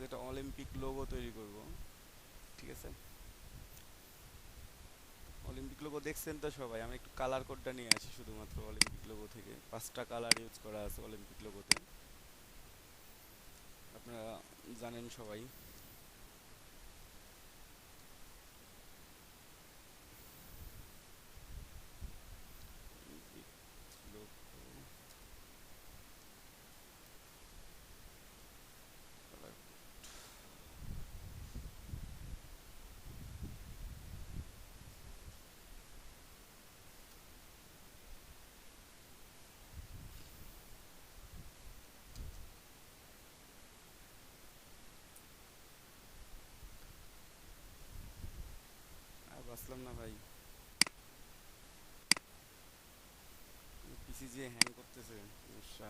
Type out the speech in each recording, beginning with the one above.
একটা Olympic logo তৈরি করব। ঠিক আছে, অলিম্পিক লোগো দেখছেন তো সবাই। আমি একটু কালার কোডটা নিয়ে আসি শুধুমাত্র অলিম্পিক লোগো থেকে। 5টা কালার ইউজ করা আছে অলিম্পিক লোগোতে, আপনারা জানেন সবাই। Olympic logo colour. আর বাঁচলাম না ভাই, পিসি যে হ্যাং করতেছে, সমস্যা।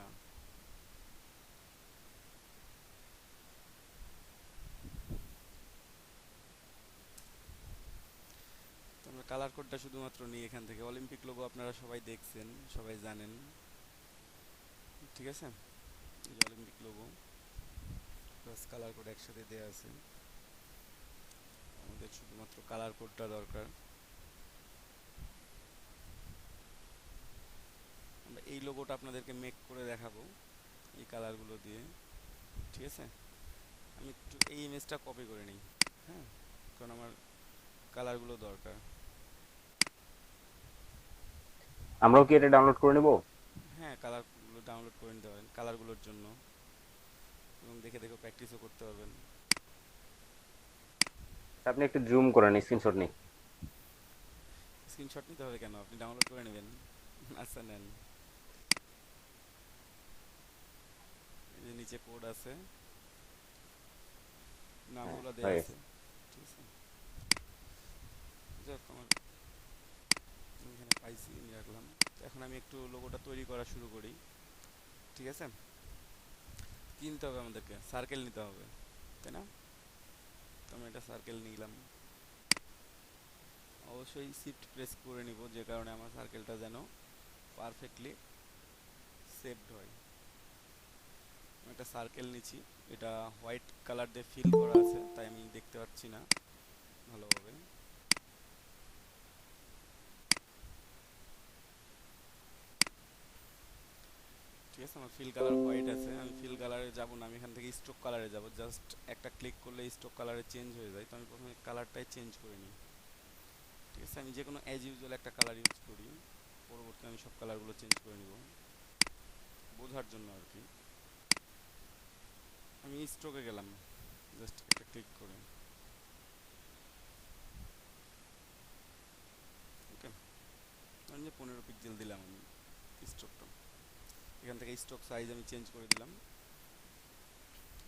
তো আমরা কালার কোডটা শুধুমাত্র নিই এখান থেকে। অলিম্পিক লোগো আপনারা সবাই দেখছেন, সবাই জানেন। ঠিক আছে, এই যে Olympic logo plus colour code একসাথে দেওয়া আছে। আমাদের শুধুমাত্র কালার কোডটা দরকার। আমরা এই লোগোটা আপনাদেরকে মেক করে দেখাবো এই কালারগুলো দিয়ে। ঠিক আছে, আমি একটু এই ইমেজটা কপি করে নিই। হ্যাঁ, কারণ আমার কালারগুলো দরকার। আমরাও কি এটা ডাউনলোড করে নেব? হ্যাঁ, কালারগুলো ডাউনলোড করে নিতে পারেন কালারগুলোর জন্য, এবং দেখে দেখে প্র্যাকটিসও করতে পারবেন। আপনি একটু জুম করেন, স্ক্রিনশট নেই। স্ক্রিনশট নিতে হবে কেন, আপনি ডাউনলোড করে নেবেন। আচ্ছা নেন, এই যে নিচে কোড আছে, হ্যাঁ, নামগুলো দেওয়া হয়ে আছে। গেছে। ঠিক আছে, যাক আমার আমি এখানে পাইছি, নিয়ে রাখলাম। তো এখন আমি একটু লোগোটা তৈরি করা শুরু করি। ঠিক আছে, কী নিতে হবে আমাদেরকে? সার্কেল নিতে হবে, তাই না? তো আমি একটা সার্কেল নিলাম। অবশ্যই শিফট প্রেস করে নিব, যে কারণে আমার সার্কেলটা যেন পারফেক্টলি সেভড হয়। আমি একটা সার্কেল নিচ্ছি, এটা হোয়াইট কালার দিয়ে ফিল করা আছে, তাই আমি দেখতে পাচ্ছি না ভালোভাবে। ঠিক আছে, আমার ফিল কালার হোয়াইট আছে। আমি ফিল কালারে যাব না, আমি এখান থেকে স্ট্রোক কালারে যাব। জাস্ট একটা ক্লিক করলে স্ট্রোক কালারে চেঞ্জ হয়ে যায়। তো আমি প্রথমে কালারটাই চেঞ্জ করে নিই। ঠিক আছে, আমি যে কোনো অ্যাজ ইউজুয়াল একটা কালার ইউজ করি, পরবর্তী আমি সব কালারগুলো চেঞ্জ করে নিব বোঝার জন্য আর কি। আমি স্ট্রোকে গেলাম, জাস্ট একটা ক্লিক করে। ওকে, আমি যে 15 পিক্সেল দিলাম আমি স্ট্রোকটা। এখান থেকে স্ট্রোক সাইজ আমি চেঞ্জ করে দিলাম।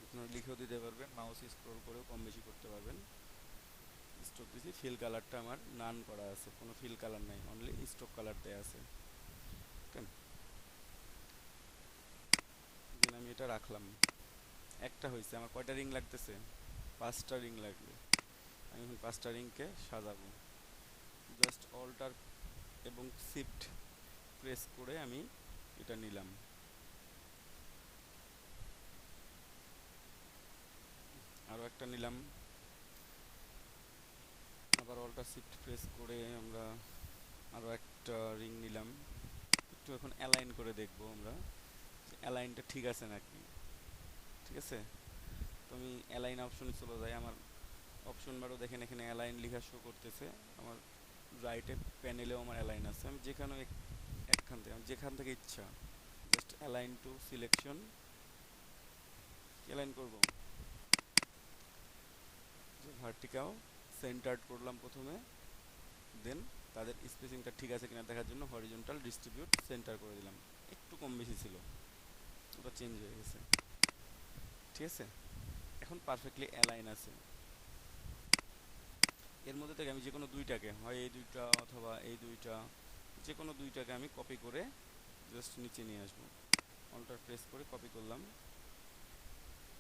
আপনারা লিখেও দিতে পারবেন, মাউস স্ক্রল করেও কম বেশি করতে পারবেন। স্ট্রোক দিয়েছি, ফিল কালারটা আমার নান করা আছে, কোনো ফিল কালার নাই, অনলি স্ট্রোক কালার দেওয়া আছে। ওকে, দেন আমি এটা রাখলাম। একটা হয়েছে, আমার কয়টা রিং লাগতেছে? 5টা রিং লাগবে। আমি এখন 5টা রিংকে সাজাবো। জাস্ট অল্টার এবং শিফট প্রেস করে আমি এটা নিলাম। আরও একটা নিলাম, আবার অল্টার শিফট প্রেস করে আমরা আরও একটা রিং নিলাম। একটু এখন অ্যালাইন করে দেখবো আমরা অ্যালাইনটা ঠিক আছে নাকি। ঠিক আছে, তো আমি অ্যালাইন অপশনে চলে যাই। আমার অপশন বারও দেখেন এখানে অ্যালাইন লেখা শো করতেছে। আমার রাইটে প্যানেলেও আমার অ্যালাইন আছে। আমি যেখানে একখান থেকে, আমি যেখান থেকে ইচ্ছা just align two selection align করব। যে ভার্টিকাল সেন্টার্ড করলাম প্রথমে, দেন তাদের স্পেসিংটা ঠিক আছে কিনা দেখার জন্য হরিজন্টাল ডিস্ট্রিবিউট সেন্টার করে দিলাম। একটু কম বেশি ছিল, ওটা চেঞ্জ হয়ে গেছে। ঠিক আছে, এখন পারফেক্টলি অ্যালাইন আছে। এর মধ্যে থেকে আমি যে কোনো দুইটাকে, হয় এই দুইটা অথবা এই দুইটা, যে কোনো দুইটাকে আমি কপি করে জাস্ট নিচে নিয়ে আসবো। অল্টার প্রেস করে কপি করলাম।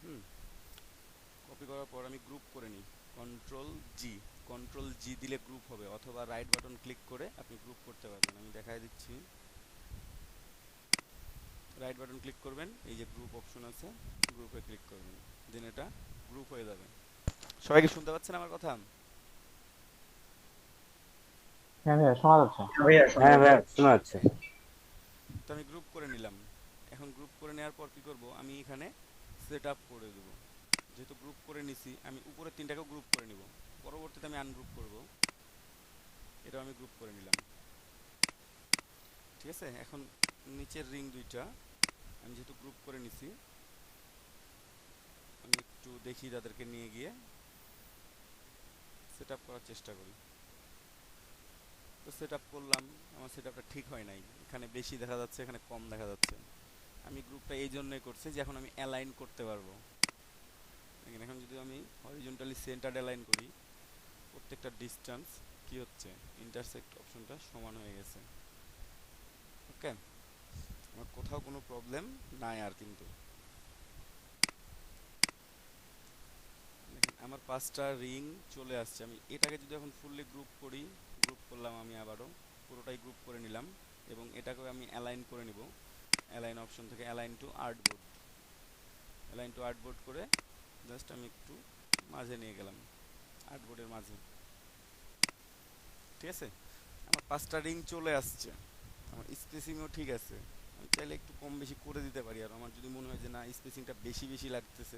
হুম, কপি করার পর আমি গ্রুপ করে নিই। কন্ট্রোল জি, কন্ট্রোল জি দিলে গ্রুপ হবে, অথবা রাইট বাটন ক্লিক করে আপনি গ্রুপ করতে পারবেন। আমি দেখাই দিচ্ছি। রাইট বাটন ক্লিক করবেন, এই যে গ্রুপ অপশন আছে, গ্রুপে ক্লিক করবেন, দেন এটা গ্রুপ হয়ে যাবে। সবাই কি শুনতে পাচ্ছেন আমার কথা? হ্যাঁ ভাইয়া শোনা যাচ্ছে। ভাইয়া শুনতে হ্যাঁ ভাইয়া পাচ্ছি। শোনা যাচ্ছে। তো আমি গ্রুপ করে নিলাম। এখন গ্রুপ করে নেওয়ার পর কি করব, আমি এখানে সেট আপ করে দেবো। যেহেতু গ্রুপ করে নিছি, আমি উপরের তিনটাকেও গ্রুপ করে নিব। পরবর্তীতে আমি আনগ্রুপ করব। এটাও আমি গ্রুপ করে নিলাম। ঠিক আছে, এখন নিচের রিং দুইটা আমি যেহেতু গ্রুপ করে নিছি, আমি একটু দেখি তাদেরকে নিয়ে গিয়ে সেট আপ করার চেষ্টা করি। তো সেট আপ করলাম, আমার সেট আপটা ঠিক হয় নাই, এখানে বেশি দেখা যাচ্ছে, এখানে কম দেখা যাচ্ছে। আমি গ্রুপটা এই জন্যই করছি যে এখন আমি অ্যালাইন করতে পারবো। দেখেন, এখন যদি আমি হরিজন্টালি সেন্টার অ্যালাইন করি, প্রত্যেকটা ডিস্টেন্স কি হচ্ছে, ইন্টারসেক্ট অপশনটা সমান হয়ে গেছে। ওকে, আমার কোথাও কোনো প্রবলেম নাই আর। কিন্তু দেখেন আমার 5টা রিং চলে আসছে। আমি এটাকে যদি এখন ফুললি গ্রুপ করি, গ্রুপ করলাম আমি আবারও, পুরোটাই গ্রুপ করে নিলাম এবং এটাকেও আমি অ্যালাইন করে নিব। অ্যালাইন অপশন থেকে align two artboard, align two artboard করে জাস্ট আমি একটু মাঝে নিয়ে গেলাম, আর্টবোর্ডের মাঝে। ঠিক আছে, আমার 5টা রিং চলে আসছে, আমার স্পেসিংও ঠিক আছে। আমি চাইলে একটু কম বেশি করে দিতে পারি, আর আমার যদি মনে হয় যে না স্পেসিংটা বেশি বেশি লাগতেছে,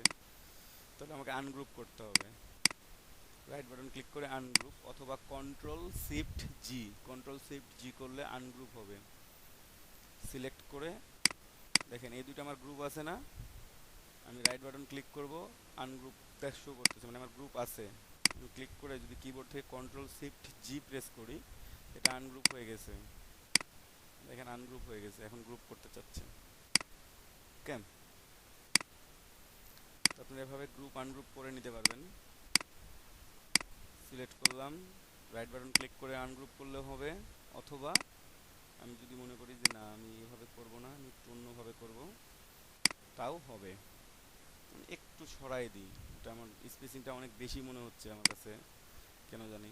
তাহলে আমাকে আনগ্রুপ করতে হবে। রাইট বাটন ক্লিক করে আনগ্রুপ, অথবা কন্ট্রোল শিফট জি করলে আনগ্রুপ হবে। সিলেক্ট করে দেখেন এই দুটো আমার গ্রুপ আছে না, আমি রাইট বাটন ক্লিক করব, আনগ্রুপ শো করতেছে, মানে আমার গ্রুপ আছে। আমি ক্লিক করে যদি কিবোর্ড থেকে কন্ট্রোল শিফট জি প্রেস করি, এটা আনগ্রুপ হয়ে গেছে। দেখেন আনগ্রুপ হয়ে গেছে, এখন গ্রুপ করতে চাচ্ছে। ওকে, আপনারা এভাবে গ্রুপ আনগ্রুপ করে নিতে পারবেন। সিলেক্ট করলাম, রাইট বাটন ক্লিক করে আনগ্রুপ করলেও হবে, অথবা আমি যদি মনে করি যে না আমি এভাবে করব না, আমি একটু অন্যভাবে করব, তাও হবে। আমি একটু সরাই দিই, এটা আমার স্পেসিংটা অনেক বেশি মনে হচ্ছে আমার কাছে, কেন জানি।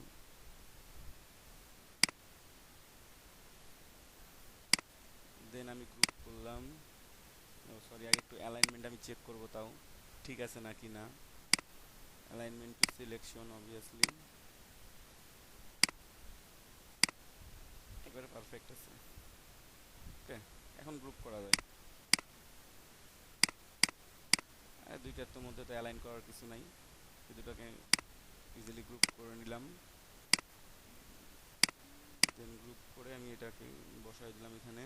দেন আমি গ্রুপ করলাম, সরি আগে একটু অ্যালাইনমেন্ট আমি চেক করব তাও ঠিক আছে নাকি না। অ্যালাইনমেন্ট টু সিলেকশন অবভিয়াসলি একবারে পারফেক্ট আছে। ওকে, এখন গ্রুপ করা যায়। দুইটার তো মধ্যে তো অ্যালাইন করার কিছু নাই, এই দুটাকে ইজিলি গ্রুপ করে নিলাম। দেন গ্রুপ করে আমি এটাকে বসাই দিলাম এখানে।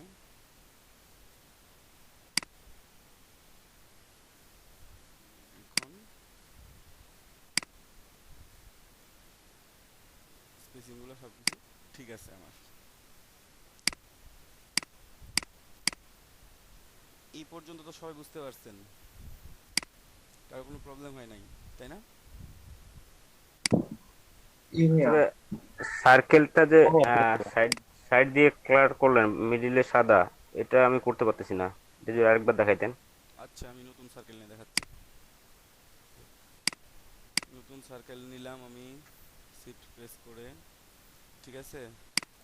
এখন স্পেসিংগুলো সব কিছু ঠিক আছে আমার। এই পর্যন্ত তো সবাই বুঝতে পারছেন, কারো কোনো প্রবলেম হয় নাই, তাই না? জি ভাইয়া। তবে সার্কেলটা যে ও ভাইয়া, সাইড সাইড দিয়ে কালার করলেন, মিডিলে সাদা, এটা আমি করতে পারতেছি না। এটা যদি আরেকবার দেখাইতেন। আচ্ছা, আমি নতুন সার্কেল নিয়ে দেখাচ্ছি। নতুন সার্কেল নিলাম আমি, শিফট প্রেস করে। ঠিক আছে,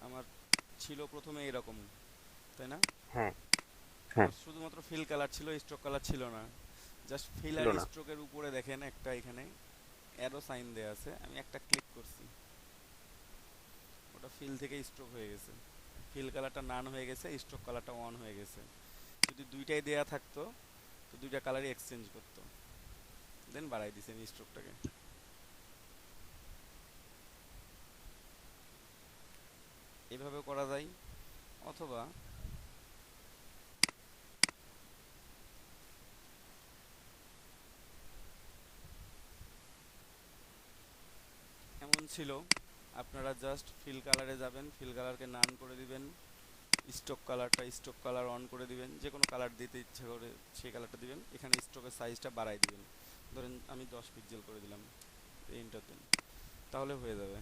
আমার ছিল প্রথমে এরকম, তাই না? হ্যাঁ হ্যাঁ, আমার শুধুমাত্র ফিল কালার ছিল, স্ট্রোক কালার ছিল না। জাস্ট ফিল ছিল আর না। স্ট্রোকের উপরে দেখেন একটা এখানে অ্যারো সাইন দেয়া আছে, আমি একটা ক্লিক করছি, ওটা ফিল থেকে স্ট্রোক হয়ে গেছে। ফিল কালারটা নান হয়ে গেছে, স্ট্রোক কালারটা অন হয়ে গেছে। যদি দুইটাই দেয়া থাকতো তো দুইটা কালারই এক্সচেঞ্জ করতো। দেন বাড়াই দিছি আমি স্ট্রোকটাকে। এভাবেও করা যায়, অথবা এমন ছিল, আপনারা জাস্ট ফিল কালারে যাবেন, ফিল কালারকে নান করে দিবেন, স্ট্রোক কালার অন করে দিবেন, যে কোনো কালার দিতে ইচ্ছা করে সেই কালারটা দিবেন। এখানে স্ট্রোকের সাইজটা বাড়াই দিবেন, ধরেন আমি 10 পিক্সেল করে দিলাম, এন্টার দেন, তাহলে হয়ে যাবে,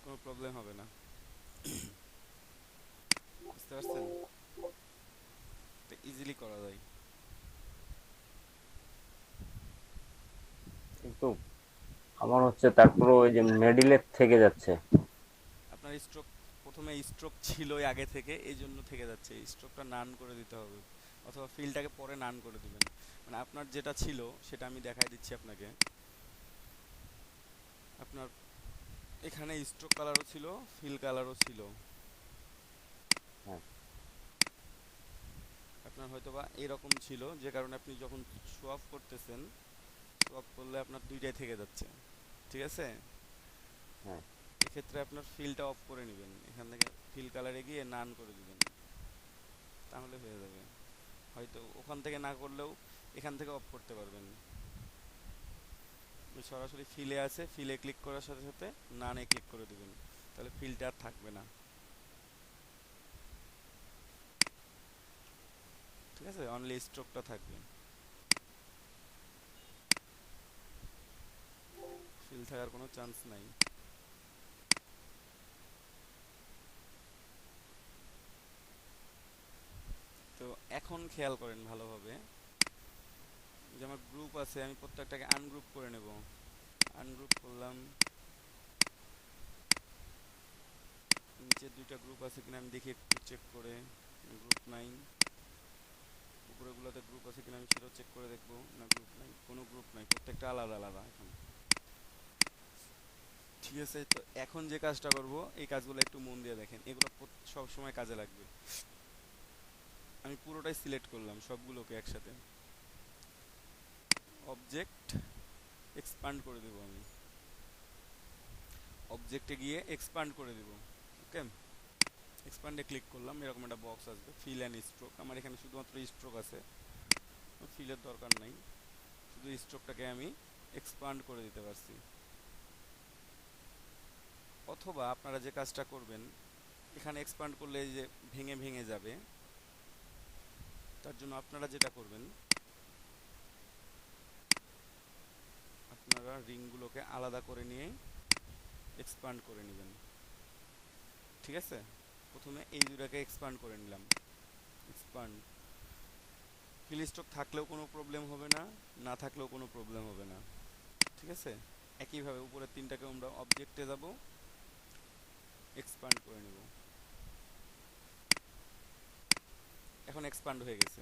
কোনো প্রবলেম হবে না। বুঝতে পারছেন? এটা ইজিলি করা যায়। কিন্তু আমার হচ্ছে তারপর ওই যে মিডিলের থেকে যাচ্ছে। আপনার স্ট্রোক প্রথমে স্ট্রোক ছিলই আগে থেকে, এই জন্য থেকে যাচ্ছে, স্ট্রোকটা নান করে দিতে হবে। অথবা ফিলটাকে পরে নান করে দিবেন। মানে আপনার যেটা ছিল সেটা আমি দেখাই দিচ্ছি আপনাকে। আপনার এখানে স্ট্রোক কালারও ছিল, ফিল কালারও ছিল। হ্যাঁ আপনার হয়তোবা এরকম ছিল, যে কারণে আপনি যখন শো অফ করতেছেন, শো অফ করলে আপনার দুইটাই থেকে যাচ্ছে। ঠিক আছে, হ্যাঁ এক্ষেত্রে আপনার ফিলটা অফ করে নেবেন, এখান থেকে ফিল কালারে গিয়ে নান করে দিবেন, তাহলে হয়ে যাবে। হয়তো ওখান থেকে না করলেও এখান থেকে অফ করতে পারবেন। সরাসরি ফিলে আছে, ফিলে ক্লিক করার সাথে সাথে নানে ক্লিক করে দিবেন, তাহলে ফিলটা আর থাকবে না। ঠিক আছে, অনলি স্ট্রোকটা থাকবে, ফিল থাকার কোনো চান্স নাই। তো এখন খেয়াল করেন ভালোভাবে, যে আমার গ্রুপ আছে, আমি প্রত্যেকটাকে আনগ্রুপ করে নেব। আনগ্রুপ করলাম, নিচে দুইটা গ্রুপ আছে কিনা আমি দেখি একটু চেক করে। গ্রুপ নাই। উপরেগুলোতে গ্রুপ আছে কিনা আমি সেটাও চেক করে দেখবো। না, গ্রুপ নাই, কোনো গ্রুপ নাই, প্রত্যেকটা আলাদা আলাদা এখন। ঠিক আছে, তো এখন যে কাজটা করব, এই কাজগুলো একটু মন দিয়ে দেখেন, এগুলো সব সময় কাজে লাগবে। আমি পুরোটাই সিলেক্ট করলাম সবগুলোকে একসাথে, অবজেক্ট এক্সপান্ড করে দেব আমি, অবজেক্টে গিয়ে এক্সপান্ড করে দেব। ওকে, এক্সপান্ডে ক্লিক করলাম, এরকম একটা বক্স আসবে, ফিল অ্যান্ড স্ট্রোক। আমার এখানে শুধুমাত্র স্ট্রোক আছে, ফিলের দরকার নাই, শুধু স্ট্রোকটাকে আমি এক্সপান্ড করে দিতে পারছি। অথবা আপনারা যে কাজটা করবেন, এখানে এক্সপান্ড করলে এই যে ভেঙে ভেঙে যাবে, তার জন্য আপনারা যেটা করবেন, আপনারা রিংগুলোকে আলাদা করে নিয়ে এক্সপান্ড করে নেবেন। ঠিক আছে, প্রথমে এই দুটাকে এক্সপান্ড করে নিলাম, এক্সপান্ড। ফিল স্ট্রোক থাকলেও কোনো প্রবলেম হবে না, না থাকলেও কোনো প্রবলেম হবে না। ঠিক আছে, একইভাবে উপরের তিনটাকে আমরা অবজেক্টে যাব, এক্সপান্ড করে নেব। এখন এক্সপান্ড হয়ে গেছে,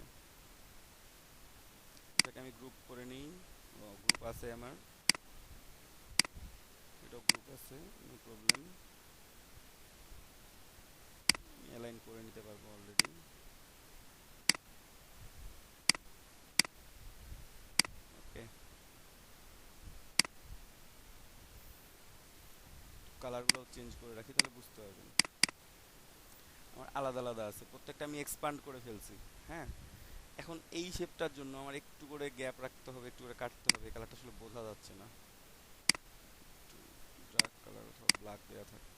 এটাকে আমি গ্রুপ করে নিই। গ্রুপ আছে আমার, এটাও গ্রুপ আছে, নো প্রবলেম, অ্যালাইন করে নিতে পারবো অলরেডি। ওকে, কালারগুলো চেঞ্জ করে রাখি, তাহলে বুঝতে পারবেন। আমার আলাদা আলাদা আছে, প্রত্যেকটা আমি এক্সপান্ড করে ফেলছি। হ্যাঁ, এখন এই শেপটার জন্য আমার একটু করে গ্যাপ রাখতে হবে, একটু করে কাটতে হবে, কালারটা আসলে বোঝা যাচ্ছে না, একটু ডার্ক কালার অথবা ব্ল্যাক দেওয়া থাকে,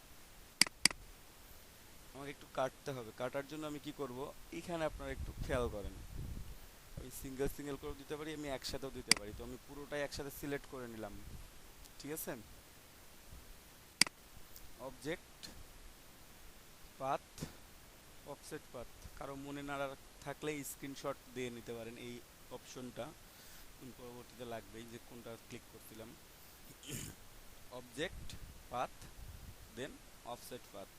আমাকে একটু কাটতে হবে। কাটার জন্য আমি কি করব, এইখানে আপনারা একটু খেয়াল করেন, আমি সিঙ্গেল সিঙ্গেল করেও দিতে পারি, আমি একসাথেও দিতে পারি। তো আমি পুরোটাই একসাথে সিলেক্ট করে নিলাম। ঠিক আছে, অবজেক্ট পাথ, অফসেট পাথ, কারো মনে না থাকলে স্ক্রিনশট দিয়ে নিতে পারেন, এই অপশনটা পরবর্তীতে লাগবেই, যে কোনটা ক্লিক করছিলাম। অবজেক্ট পাথ, দেন অফসেট পাথ।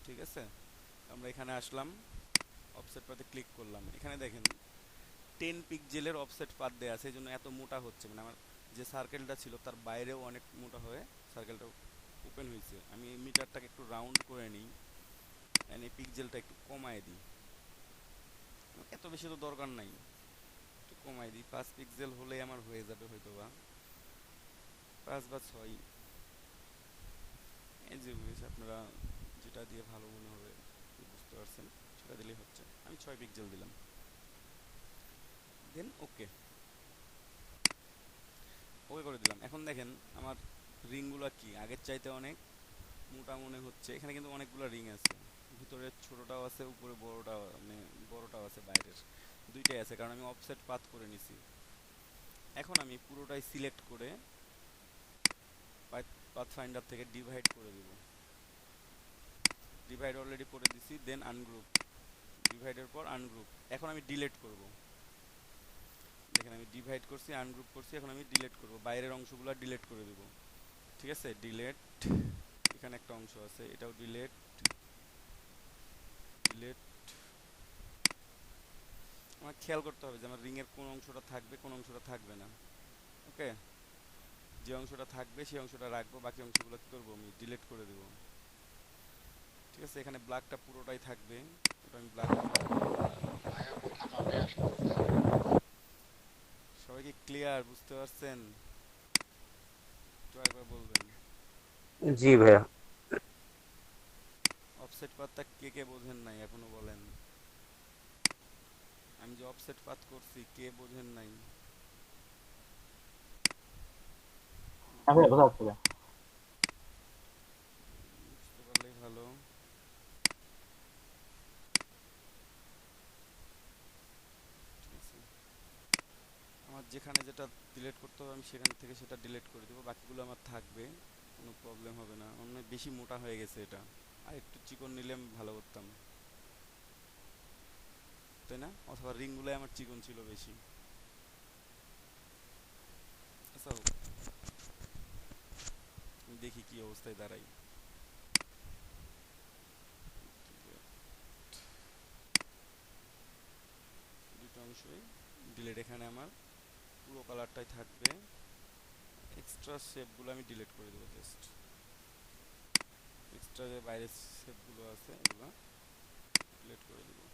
ঠিক আছে, আমরা এখানে আসলাম, অফসেট পাথে ক্লিক করলাম, এখানে দেখেন 10 পিক্সেলের অফসেট পাথ দেওয়া আছে, এই জন্য এত মোটা হচ্ছে, মানে আমার যে সার্কেলটা ছিল তার বাইরেও অনেক মোটা হয়ে সার্কেলটা ওপেন হয়েছে। আমি এই মিটারটাকে একটু রাউন্ড করে নিই, এই পিক্সেলটা একটু কমায় দিই, এত বেশি তো দরকার নাই, একটু কমাই দিই, 5 পিক্সেল হলে আমার হয়ে যাবে হয়তো বা 5 বা 6। এই যে বুঝেছি, আপনারা যেটা দিয়ে ভালো মনে হবে, বুঝতে পারছেন, সেটা দিলেই হচ্ছে। আমি 6 পিক্সেল দিলাম, দেন ওকে, ওকে করে দিলাম। এখন দেখেন আমার রিংগুলো কি আগের চাইতে অনেক মোটা মনে হচ্ছে। এখানে কিন্তু অনেকগুলো রিং আছে, ভিতরে ছোটটাও আছে, উপরে বড়টাও, মানে বড়টাও আছে, বাইরের দুইটাই আছে, কারণ আমি অফসেট পাথ করে নিছি। এখন আমি পুরোটাই সিলেক্ট করে পাথ ফাইন্ডার থেকে ডিভাইড করে দিব, ডিভাইড অলরেডি করে দিছি, দেন আনগ্রুপ, ডিভাইডের পর আনগ্রুপ। এখন আমি ডিলিট করব, দেখেন আমি ডিভাইড করছি, আনগ্রুপ করছি, এখন আমি ডিলিট করব, বাইরের অংশগুলো ডিলিট করে দেব। ঠিক আছে, ডিলিট, এখানে একটা অংশ আছে, এটাও ডিলিট, ডিলিট, আমার খেয়াল করতে হবে যে আমার রিংয়ের কোন অংশটা থাকবে কোন অংশটা থাকবে না। ওকে, যে অংশটা থাকবে সেই অংশটা রাখবো, বাকি অংশগুলো কী করবো আমি ডিলিট করে দেবো। ঠিক আছে, এখানে ব্ল্যাকটা পুরোটাই থাকবে, ওটা আমি ব্ল্যাক করে দেবো। সবাই কি ক্লিয়ার, বুঝতে পারছেন? একটু একবার বলবেন। জি ভাইয়া। অফসেট পাথটা কে কে বোঝেন নাই এখনো বলেন। আমি যে অফসেট পাথ করছি কে বোঝেন নাই? হ্যাঁ ভাইয়া বোঝা যাচ্ছে ভাইয়া। বুঝতে পারলেই ভালো। ঠিক আছে, আমার যেখানে যেটা ডিলিট করতে হবে আমি সেখান থেকে সেটা ডিলিট করে দেবো, বাকিগুলো আমার থাকবে, কোনো প্রবলেম হবে না। অনেক বেশি মোটা হয়ে গেছে এটা, আর একটু চিকন নিলে আমি ভালো করতাম, তাই না? অথবা রিংগুলোই আমার চিকন ছিল বেশি। আচ্ছা হোক, আমি দেখি কি অবস্থায় দাঁড়াই। দুটো অংশই ডিলিট, এখানে আমার পুরো কালারটাই থাকবে, এক্সট্রা শেপগুলো আমি ডিলিট করে দেবো। জাস্ট এক্সট্রা যে বাইরের শেপগুলো আছে এগুলো ডিলিট করে দেবো।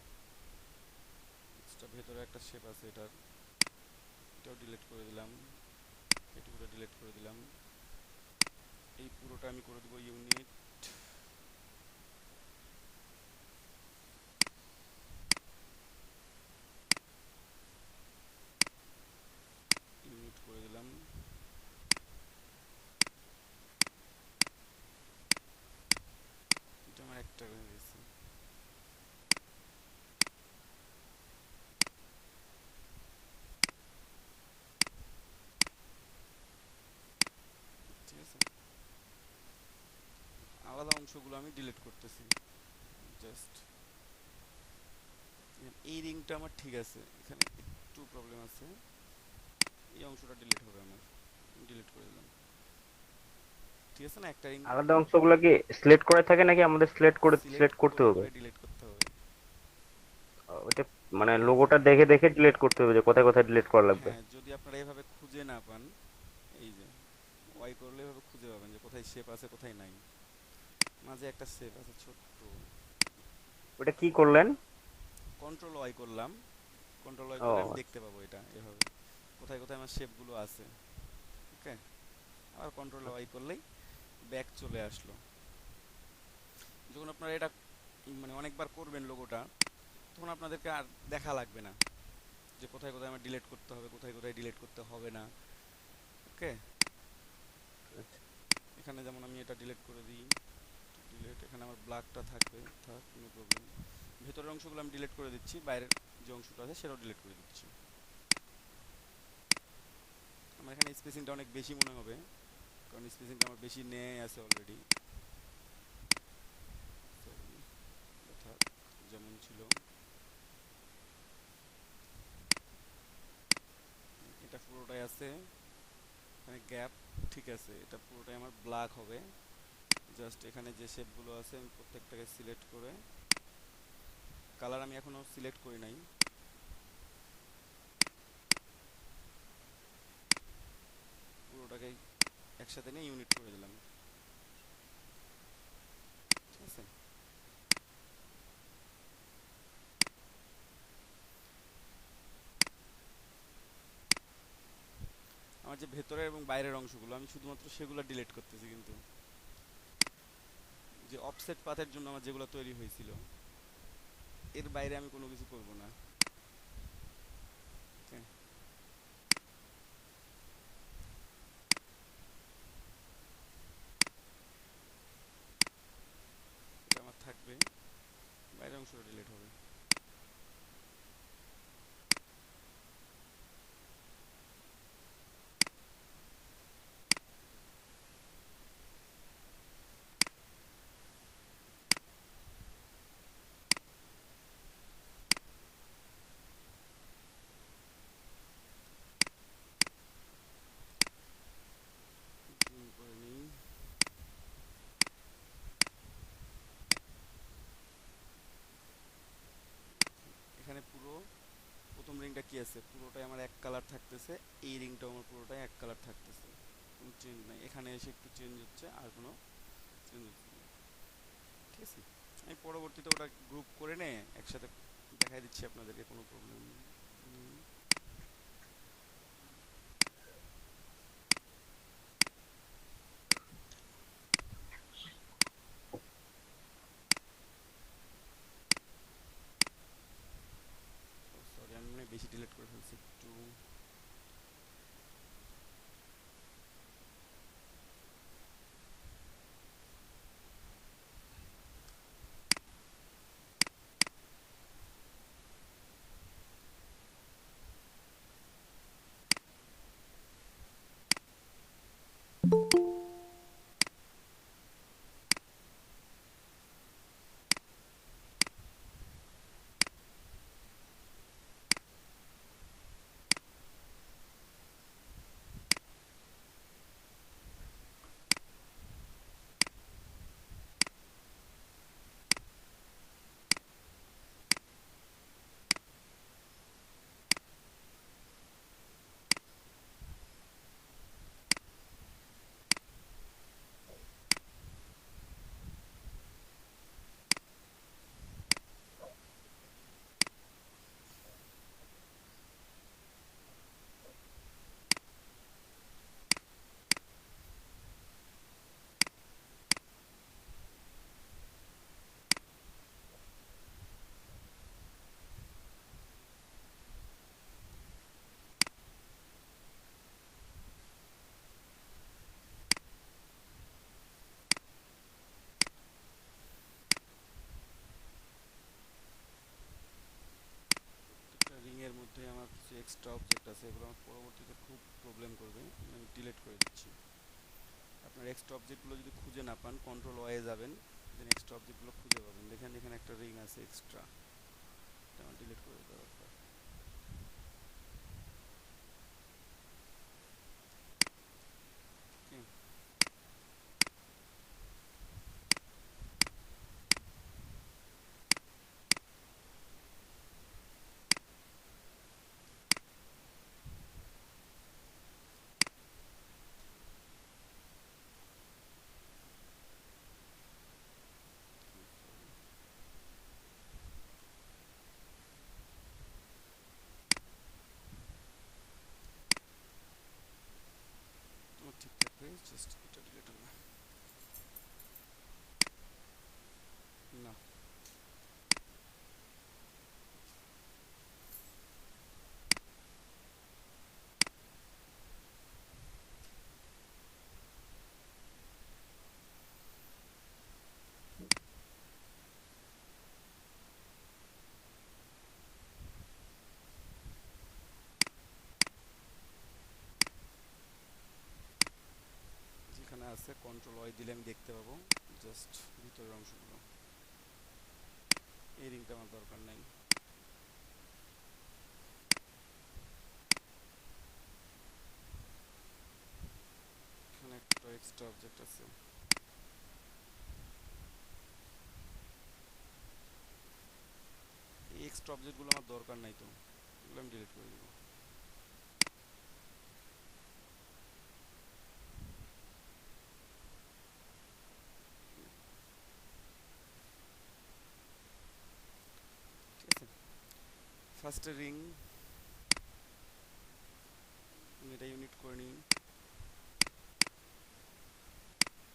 এক্সট্রা ভেতরে একটা শেপ আছে এটার, এটাও ডিলিট করে দিলাম, এটুকুটা ডিলিট করে দিলাম। এই পুরোটা আমি করে দেবো ইউনিট। ইউনিট করে দিলাম। এটা আমার একটা হয়ে গেছে। ঠিক আছে, আলাদা অংশগুলো আমি ডিলিট করতেছি। জাস্ট এই রিংটা আমার ঠিক আছে, এখানে একটু প্রবলেম আছে, এই অংশটা ডিলিট হবে আমার, ডিলিট করে দিলাম। ঠিক আছে না, একটা রিং আলাদা অংশগুলো কি সিলেক্ট করে থাকে নাকি আমাদের সিলেক্ট করে সিলেক্ট সিলেক্ট করতে করে হবে? করে ডিলিট করতে হবে। ওইটা মানে এই যে, লোগোটা দেখে দেখে ডিলিট করতে হবে যে কোথায় কোথায় ডিলিট করা লাগবে। হ্যাঁ যদি আপনারা এভাবে খুঁজে না পান, এই যে ওয়াই করলে এভাবে খুঁজে পাবেন যে কোথায় শেপ আছে কোথায় নাই। মাঝে একটা শেপ আছে ছোট্ট, ওটা কি করলেন? কন্ট্রোল ওয়াই করলাম, কন্ট্রোল ওয়াই করলে আমি ও দেখতে পাবো এটা এভাবে কোথায় কোথায় আমার শেপগুলো আছে। ওকে, আর কন্ট্রোল ওয়াই করলেই ব্যাক চলে আসলো। যখন আপনারা এটা মানে অনেকবার করবেন লোগোটা, তখন আপনাদেরকে আর দেখা লাগবে না যে কোথায় কোথায় আমার ডিলিট করতে হবে, কোথায় কোথায় ডিলিট করতে হবে না। ওকে, এখানে যেমন আমি এটা ডিলিট করে দিই, ডিলিট, এখানে আমার ব্ল্যাকটা থাকবে, থাক, কোনো প্রবলেম। ভেতরের অংশগুলো আমি ডিলিট করে দিচ্ছি, বাইরের যে অংশটা আছে সেটাও ডিলিট করে দিচ্ছি। আমার এখানে স্পেসিংটা অনেক বেশি মনে হবে, কারণ স্পেসিংটা আমার বেশি নেয় আছে অলরেডি। থাক, যেমন ছিল। এটা পুরোটাই আছে, এখানে গ্যাপ ঠিক আছে, এটা পুরোটাই আমার ব্ল্যাক হবে। জাস্ট এখানে যে শেপগুলো আছে আমি প্রত্যেকটাকে সিলেক্ট করে, কালার আমি এখনও সিলেক্ট করি নাই, পুরোটাকে একসাথে নিয়ে ইউনিট করে দিলাম। ঠিক আছে, আমার যে ভেতরের এবং বাইরের অংশগুলো আমি শুধুমাত্র সেগুলো ডিলিট করতেছি, কিন্তু যে অফসেট পাথের জন্য আমার যেগুলো তৈরি হয়েছিল এর বাইরে আমি কোনো কিছু করব না। ওকে, এটা আমার থাকবে, বাইরের অংশটা ডিলিট হবে। রিংটা কি আছে, পুরোটাই আমার এক কালার থাকতেছে, এই রিংটাও আমার পুরোটাই এক কালার থাকতেছে, কোনো চেঞ্জ নাই। এখানে এসে একটু চেঞ্জ হচ্ছে, আর কোনো চেঞ্জ হচ্ছে না। ঠিক আছে, আমি পরবর্তীতে ওটা গ্রুপ করে নে একসাথে দেখাই দিচ্ছি আপনাদেরকে, কোনো প্রবলেম নেই। সরি, আমি মানে বেশি ডিলিট করে ফেলছি একটু। রিং এর মধ্যে আমার কিছু এক্সট্রা অবজেক্ট আছে, এগুলো আমার পরবর্তীতে খুব প্রবলেম করবে, আমি ডিলিট করে দিচ্ছি। আপনার এক্সট্রা অবজেক্টগুলো যদি খুঁজে না পান, কন্ট্রোল ওয়াই যাবেন, দেন এক্সট্রা অবজেক্টগুলো খুঁজে পাবেন। দেখেন এখানে একটা রিং আছে এক্সট্রা, এটা আমার ডিলিট করে দেওয়া দরকার। Okay, তোমার ঠিক থাকবে, জাস্ট এটা ডিলিট হবে না। যেখানে আছে কন্ট্রোল ওয়াই দিলে আমি দেখতে পাবো জাস্ট ভিতরের অংশগুলো। এই রিংটা আমার দরকার নাই। এখানে একটা এক্সট্রা অবজেক্ট আছে, এই এক্সট্রা অবজেক্টগুলো আমার দরকার নাই, তো এগুলো আমি ডিলিট করে দেবো। ঠিক আছে, ফার্স্টে রিং, এটা ইউনিট করে নিই,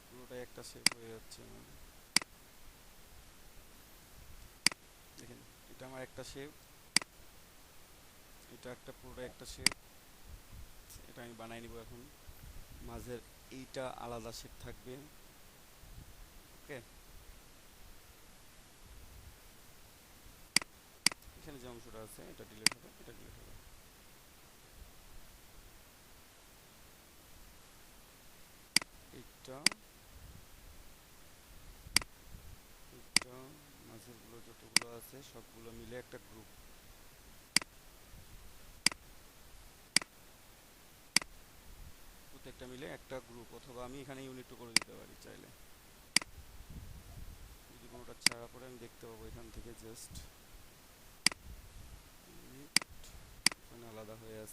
পুরোটাই একটা শেপ হয়ে যাচ্ছে আমার। দেখেন এটা আমার একটা শেপ, এটা একটা পুরোটাই একটা শেপ, এটা আমি বানাই নিব এখন। মাঝের এইটা আলাদা শেপ থাকবে। ওকে, এখানে যে অংশটা আছে এটা ডিলিট হবে, এটা ডিলিট হবে। এইটা এইটা মাঝেরগুলো যতগুলো আছে সবগুলো মিলে একটা গ্রুপ, প্রত্যেকটা মিলে একটা গ্রুপ, অথবা আমি এখানে ইউনিটও করে দিতে পারি চাইলে। যদি কোনোটা ছাড়া পড়ে আমি দেখতে পাবো এখান থেকে জাস্ট ইউনিট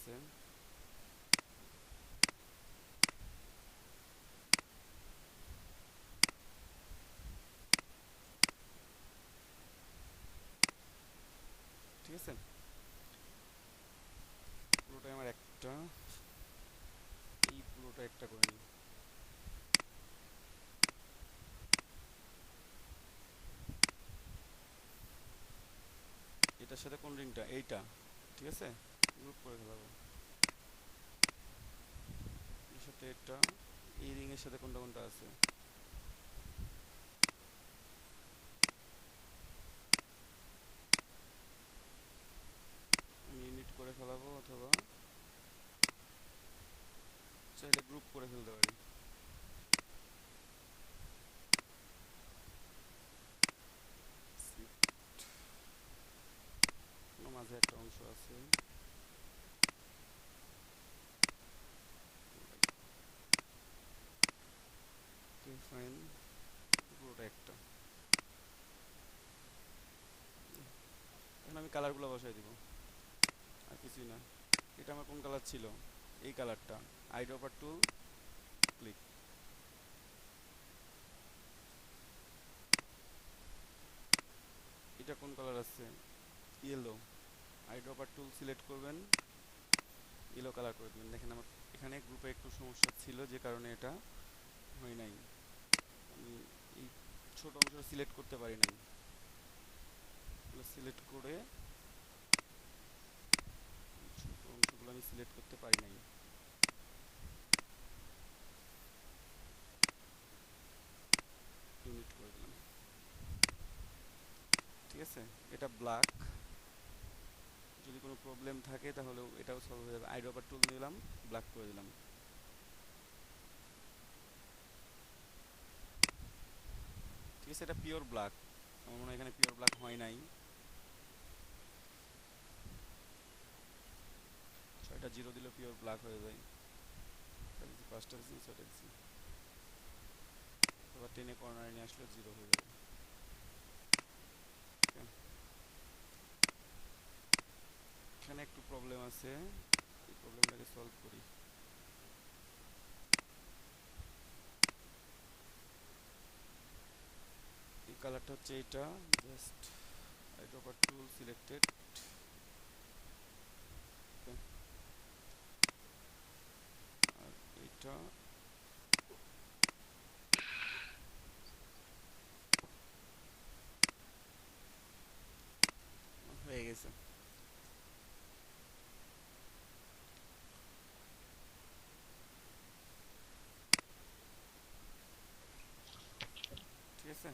আছে। ঠিক আছে, পুরোটাই আমার একটা, এই পুরোটা একটা করে নিই। এটার সাথে কোন রিংটা? এইটা। ঠিক আছে, গ্রুপ করে ফেলাবো। এর সাথে এটা, এই রিং এর সাথে কোনটা কোনটা আছে। আমি ইউনিট করে ফেলাবো, অথবা চাইলে গ্রুপ করে ফেলতে পারি। মাঝে একটা অংশ আছে, ফাইন, পুরোটা একটা। এখন আমি কালারগুলো বসাই দিব, আর কিছুই না। এটা আমার কোন কালার ছিল? এই কালারটা। আইড্রপার টুল, ক্লিক। এটা কোন কালার আছে? ইয়েলো। আইড্রপার টুল সিলেক্ট করবেন, ইয়েলো কালার করে দেবেন। দেখেন আমার এখানে গ্রুপে একটু সমস্যা ছিল, যে কারণে এটা হয় নাই। আমি এই ছোট অংশটা সিলেক্ট করতে পারি নাই, সিলেক্ট করে ছোট অংশগুলো আমি সিলেক্ট করতে পারি নাই। ইউনিট করে দিলাম। ঠিক আছে, এটা ব্ল্যাক। যদি কোনো প্রবলেম থাকে তাহলে এটাও সলভ হয়ে যাবে। আইড্রপার টুল নিলাম, ব্ল্যাক করে দিলাম। ঠিক আছে, এটা পিওর ব্ল্যাক। আমার মনে হয় এখানে পিওর ব্ল্যাক হয় নাই। 6টা জিরো দিলে পিওর ব্ল্যাক হয়ে যায়। 5টা দিচ্ছি, 6টা দিচ্ছি। এবার টেনে কর্নারে নিয়ে আসলে জিরো হয়ে যাবে। এখানে একটু প্রবলেম আছে, এই প্রবলেমটাকে সলভ করি। এই কালারটা হচ্ছে এইটা, জাস্ট আইড্রপার টুল সিলেক্টেড। আর এইটা হয়ে গেছে। ঠিক আছে,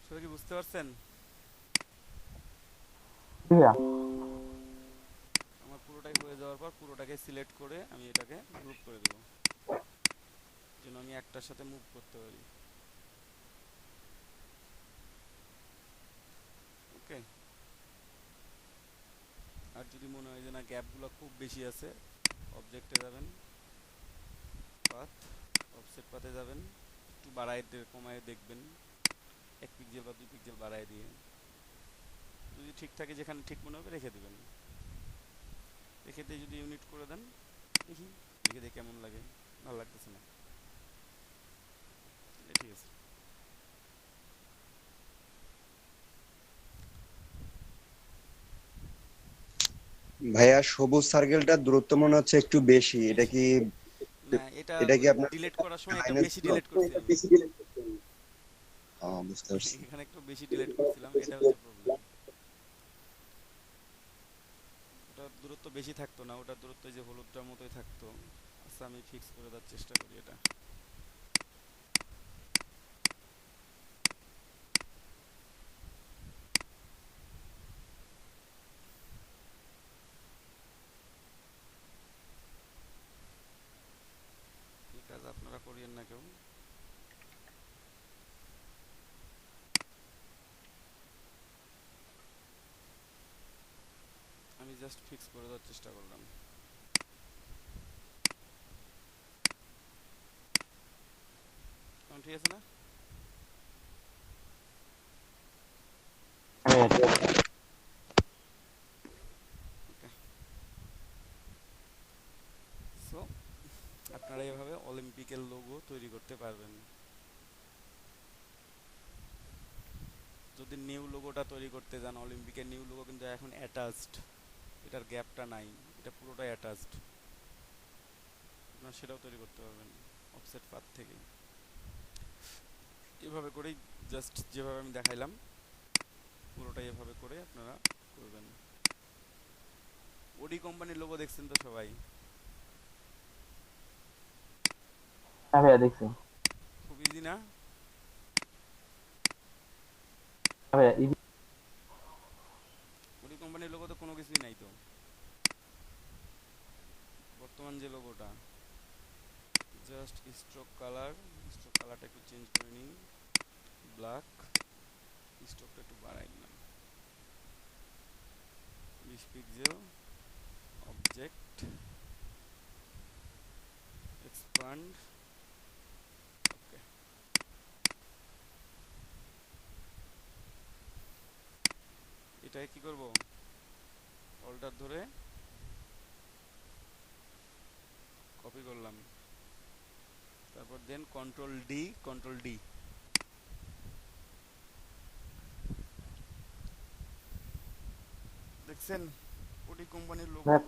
সবাই কি বুঝতে পারছেন? ভাইয়া আমার পুরোটাই হয়ে যাওয়ার পর পুরোটাকে সিলেক্ট করে আমি এটাকে গ্রুপ করে দেবো, যেন আমি একটার সাথে মুভ করতে পারি। ওকে। আর যদি মনে হয় যে না, গ্যাপগুলো খুব বেশি আছে, অবজেক্টে যাবেন, পাথ, অফসেট পাথে যাবেন, একটু বাড়ায় কমায় দেখবেন, 1 পিক্সেল বা 2 পিক্সেল বাড়ায় দিয়ে, যদি ঠিক থাকে যেখানে ঠিক মনে হবে রেখে দেবেন। রেখে দিয়ে যদি ইউনিট করে দেন, দেখি রেখে দিয়ে কেমন লাগে। ভালো লাগতেছে না, ঠিক আছে। ভাইয়া সবুজ সার্কেলটার দূরত্ব মনে হচ্ছে একটু বেশি, এটা কি না, এটা এটা কি আপনার ডিলিট করার সময় একটা লাইনের বেশি ছিল? ডিলিট করছি আমি। বুঝতে পারছি। এখানে একটু বেশি ডিলিট করছিলাম, এটা হচ্ছে প্রবলেম। ওটা দূরত্ব বেশি থাকতো না, ওটার দূরত্ব যে হলুদটার মতোই থাকতো। আচ্ছা, আমি ফিক্স করে দেওয়ার চেষ্টা করি এটা। এই কাজ আপনারা করিয়েন না কেউ। আমি জাস্ট ফিক্স করে দেওয়ার চেষ্টা করলাম। ঠিক আছে না? ভাইয়া ঠিক আছে। সো আপনারা এভাবে অলিম্পিকের লোগো তৈরি করতে পারবেন। যদি নিউ লোগোটা তৈরি করতে যান, অলিম্পিকের নিউ লোগো কিন্তু এখন অ্যাটাচড, এটার গ্যাপটা নাই, এটা পুরোটাই অ্যাটাচড, আপনারা সেটাও তৈরি করতে পারবেন অফসেট পাথ থেকে। এভাবে করেই জাস্ট যেভাবে আমি দেখাইলাম পুরোটাই এভাবে করে আপনারা করবেন। ওডি কোম্পানির লোগো দেখছেন তো সবাই? হ্যাঁ ভাইয়া দেখছি। খুব ইজি না? হ্যাঁ ভাইয়া ইজি। ওডি কোম্পানির লোগো তো কোনো কিছুই নাই তো, বর্তমান যে লোগোটা জাস্ট স্ট্রোক কালারটা একটু চেঞ্জ করে নিই, ব্ল্যাক, স্ট্রোকটা একটু বাড়াই নিলাম, 20 পিক্সেল, অবজেক্ট, এক্সপ্যান্ড, ওকে। এটাই কি করব, অল্টার ধরে কপি করলাম, তারপর দেন কন্ট্রোল ডি, দেখছেন ওডি কোম্পানির লোগো। ভাইয়া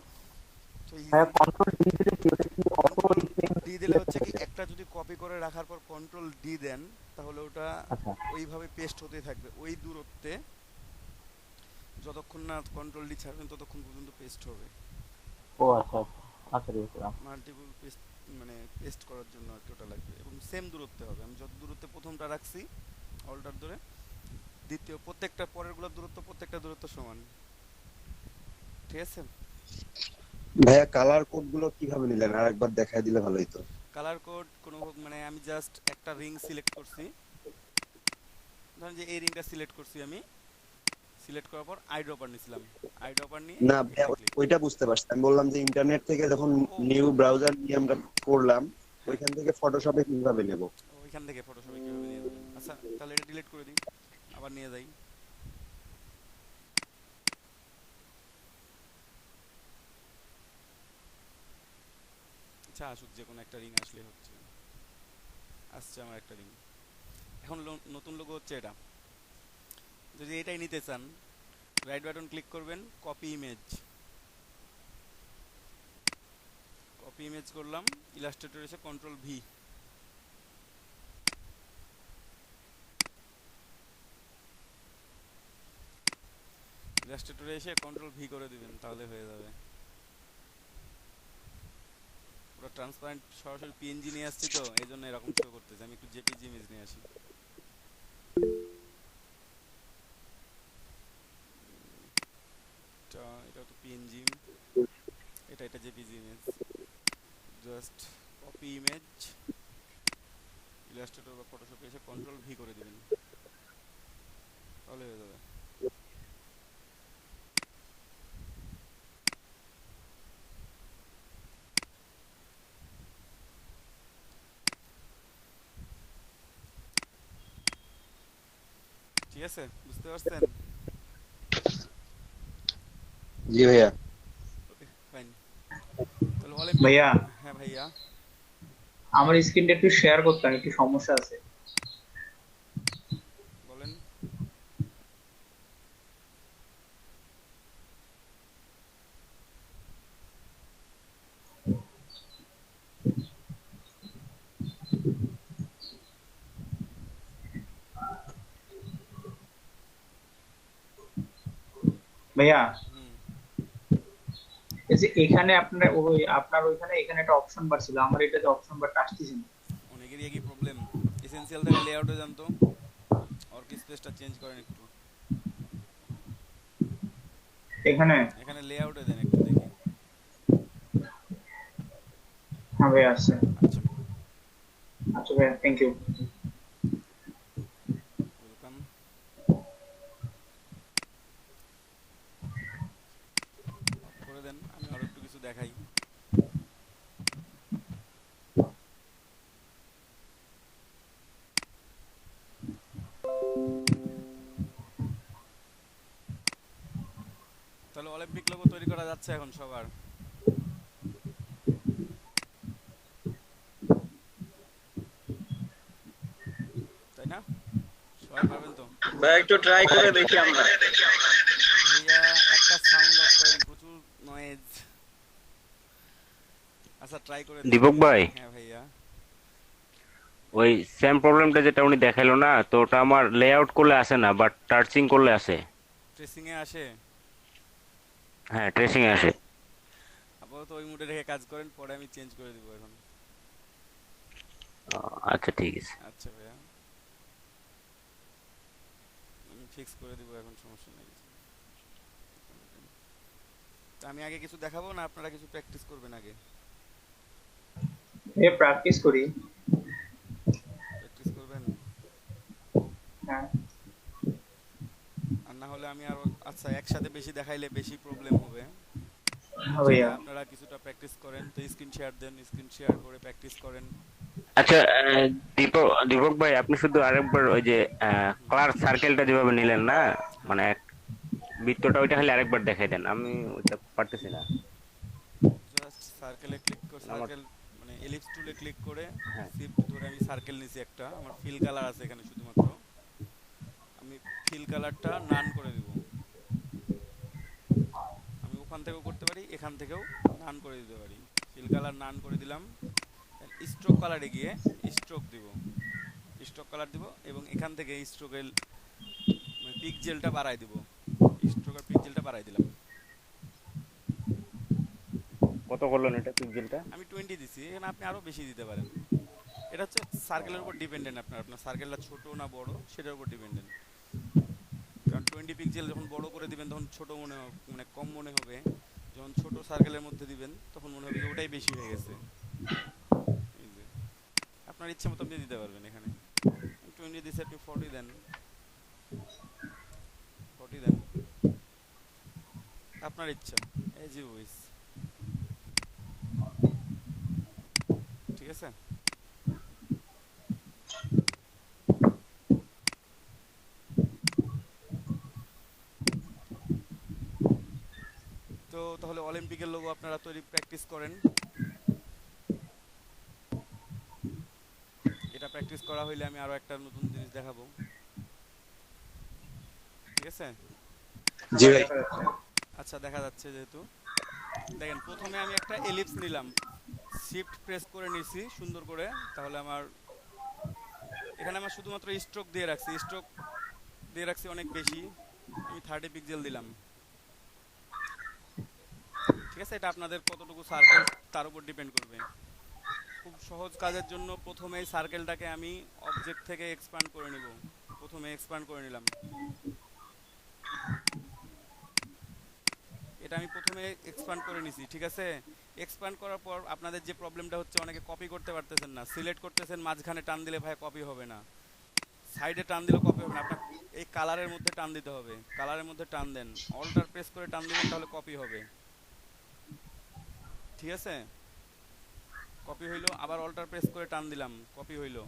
তো ভাইয়া ইজি। কন্ট্রোল ডি দিলে কি ওটা কি অটো কন্ট্রোল রিফ্রেম ডি দিলে হচ্ছে কি, একটা যদি কপি করে রাখার পর কন্ট্রোল ডি দেন তাহলে ওটা আচ্ছা ওইভাবে পেস্ট হতে থাকবে ওই দূরত্বে, যতক্ষণ না কন্ট্রোল ডি ছাড়বেন ততক্ষণ পর্যন্ত পেস্ট হবে। ও আচ্ছা আচ্ছা আচ্ছা ঠিক আছে। মাল্টিপল পেস্ট মানে পেস্ট করার জন্য আর কি ওটা লাগবে, এবং সেম দূরত্বে হবে। আমি যত দূরত্বে প্রথমটা রাখছি অল্টার ধরে, দ্বিতীয় প্রত্যেকটা পরেরগুলোর দূরত্ব প্রত্যেকটা দূরত্ব সমান, ঠিক আছে? ভাইয়া কালার কোড গুলো কিভাবে নিলেন আর একবার দেখাই দিলে ভালো হতো। কালার কোড কোনো মানে আমি জাস্ট একটা রিং সিলেক্ট করছি, ধরেন যে এই রিংটা সিলেক্ট করছি আমি, সিলেক্ট করার পর আই ড্রপার নিছিলাম, আই ড্রপার নিয়ে না ভাইয়া এখানে ক্লিক, ওইটা বুঝতে পারছি, আমি বললাম যে ইন্টারনেট থেকে যখন ও নিউ ব্রাউজার নিয়ে আমরা করলাম হ্যাঁ, ওইখান থেকে ফটোশপে কিভাবে নেব। ওইখান থেকে ফটোশপে কিভাবে নিয়ে যাবেন। আচ্ছা তাহলে এটা ডিলিট করে দিই, আবার নিয়ে যাই। আচ্ছা আসুক, যে কোনো একটা রিং আসলে হচ্ছে, আসছে আমার একটা রিং। এখন নতুন লোগো হচ্ছে এটা। যদি এটাই নিতে চান, রাইট বাটন ক্লিক করবেন, কপি ইমেজ করলাম, ইলাস্ট্রেটর এসে কন্ট্রোল ভি, ইলাস্ট্রেটরে এসে কন্ট্রোল ভি করে দিবেন, তাহলে হয়ে যাবে। পুরো ট্রান্সপারেন্ট সরাসরি পিএনজি নিয়ে আসছি তো এই জন্য এরকম শো করতেছে। আমি একটু জেপিজি ইমেজ নিয়ে আসি। এটা তো পিএনজি, এটা JPG image. Just copy image, Illustrator বা ফটোশপে এসে কন্ট্রোল ভি করে দিবেন, তাহলে হয়ে যাবে। ঠিক আছে, বুঝতে পারছেন? জি ভাইয়া। Okay fine. তাহলে অলিম্পিক, ভাইয়া হ্যাঁ ভাইয়া আমার স্ক্রিনটা একটু শেয়ার করতাম, একটু সমস্যা আছে। বলেন। ভাইয়া হুম, এই যে এখানে আপনার ওইখানে এখানে একটা অপশন বার ছিল, আমার এটাতে অপশন বারটা আসতেছে না। অনেকেরই একই প্রবলেম। এসেনশিয়াল থেকে লেআউটে যান তো, অর্ক স্পেসটা চেঞ্জ করেন একটু, এখানে এখানে লেআউটে দেন একটু দেখি। হ্যাঁ ভাইয়া আছে। আচ্ছা, আচ্ছা ভাইয়া, থ্যাংক ইউ। ওয়েলকাম। অফ করে দেন, আমি আরো একটু কিছু দেখাই। অলিম্পিক লোগো তৈরি করা যাচ্ছে এখন সবার, তাই না? সবাই পারবেন তো? ভাই একটু ট্রাই করে দেখি আমরা। ভাইয়া একটা সাউন্ড অফ করেন, প্রচুর নয়েজ। আচ্ছা ট্রাই করে দীপক দেখি। ভাই, হ্যাঁ ভাইয়া। ওই সেম প্রবলেমটা যেটা উনি দেখাইলো না, তো ওটা আমার লেআউট করলে আসে না, বাট টার্চিং করলে আসে। ট্রেসিং এ আসে? হ্যাঁ, ট্রেসিং এ আসে। আপাতত ওই মুডে রেখে কাজ করেন, পরে আমি চেঞ্জ করে দিব এখন। আচ্ছা ঠিক আছে। আচ্ছা ভাইয়া, আমি ফিক্স করে দিব এখন, সমস্যা নেই। তা আমি আগে কিছু দেখাবো না আপনারা কিছু প্র্যাকটিস করবেন আগে? প্র্যাকটিস করি। প্র্যাকটিস করবেন? হ্যাঁ আর না হলে আমি আরো, আচ্ছা একসাথে বেশি দেখাইলে বেশি প্রবলেম হবে। ভাইয়া। আপনারা কিছুটা প্র্যাকটিস করেন, তো স্ক্রিন শেয়ার দেন, স্ক্রিন শেয়ার করে প্র্যাকটিস করেন। আচ্ছা, দীপক দীপক ভাই, আপনি শুধু আরেকবার ওই যে কালার সার্কেলটা যেভাবে নিলেন না, মানে বৃত্তটা, ওইটা খালি আরেকবার দেখাই দেন, আমি ওইটা পারতেছি না। জাস্ট সার্কেলে ক্লিক করে, আমার সার্কেল মানে এলিপস টুলে ক্লিক করে হ্যাঁ, শিফট ধরে আমি সার্কেল নিছি একটা, আমার ফিল কালার আছে এখানে শুধুমাত্র, আমি ফিল কালারটা নান করে দিব। আমি ওখান থেকেও করতে পারি, এখান থেকেও নান করে দিতে পারি। ফিল কালার নান করে দিলাম, স্ট্রোক কালারে গিয়ে স্ট্রোক দিব, স্ট্রোক কালার দিব, এবং এখান থেকে স্ট্রোকের মানে পিক্সেলটা বাড়াই দিব, স্ট্রোকের পিক্সেলটা বাড়াই দিলাম। কত করলেন এটা পিক্সেলটা? আমি 20 দিছি, এখানে আপনি আরো বেশি দিতে পারেন। এটা হচ্ছে সার্কেলের উপর ডিপেন্ডেন্ট, আপনার সার্কেলটা ছোট না বড় সেটার উপর ডিপেন্ডেন্ট। কারণ 20 পিক্সেল যখন বড় করে দিবেন তখন ছোট মনে হবে, মানে কম মনে হবে। যখন ছোট সার্কেলের মধ্যে দিবেন তখন মনে হবে যে ওটাই বেশি হয়ে গেছে। এই যে আপনার ইচ্ছা মতো আপনি দিতে পারবেন। এখানে 20 দিছে, আপনি 40 দেন, 40 দেন, আপনার ইচ্ছা, এজ ইউ উইশ। ঠিক আছে? তো তাহলে অলিম্পিকের লোগো আপনারা তৈরি প্র্যাকটিস করেন। এটা প্র্যাকটিস করা হইলে আমি আরো একটা নতুন জিনিস দেখাবো। ঠিক আছে? জি ভাই। আচ্ছা দেখা যাচ্ছে, যেহেতু দেখেন প্রথমে আমি একটা এলিপস নিলাম, শিফট প্রেস করে নিছি সুন্দর করে, তাহলে আমার এখানে আমার শুধুমাত্র স্ট্রোক দিয়ে রাখছি, স্ট্রোক দিয়ে রাখছি অনেক বেশি, আমি 30 পিক্সেল দিলাম। ঠিক আছে? এটা আপনাদের কতটুকু সার্কেল তার উপর ডিপেন্ড করবে। খুব সহজ কাজের জন্য প্রথমে সার্কেলটাকে আমি অবজেক্ট থেকে এক্সপ্যান্ড করে নিব, প্রথমে এক্সপ্যান্ড করে নিলাম। এটা আমি প্রথমে এক্সপ্যান্ড করে নিছি। ঠিক আছে? এক্সপ্যান্ড করার পর আপনাদের যে প্রবলেমটা হচ্ছে, অনেকে কপি করতে পারতেছেন না, সিলেক্ট করতেছেন, মাঝখানে টান দিলে ভাই কপি হবে না, সাইডে টান দিলেও কপি হবে না, আপনার এই কালারের মধ্যে টান দিতে হবে, কালারের মধ্যে টান দেন, অল্টার প্রেস করে টান দিবেন, তাহলে কপি হবে। ঠিক আছে? কপি হইলো, আবার অল্টার প্রেস করে টান দিলাম, কপি হইলো।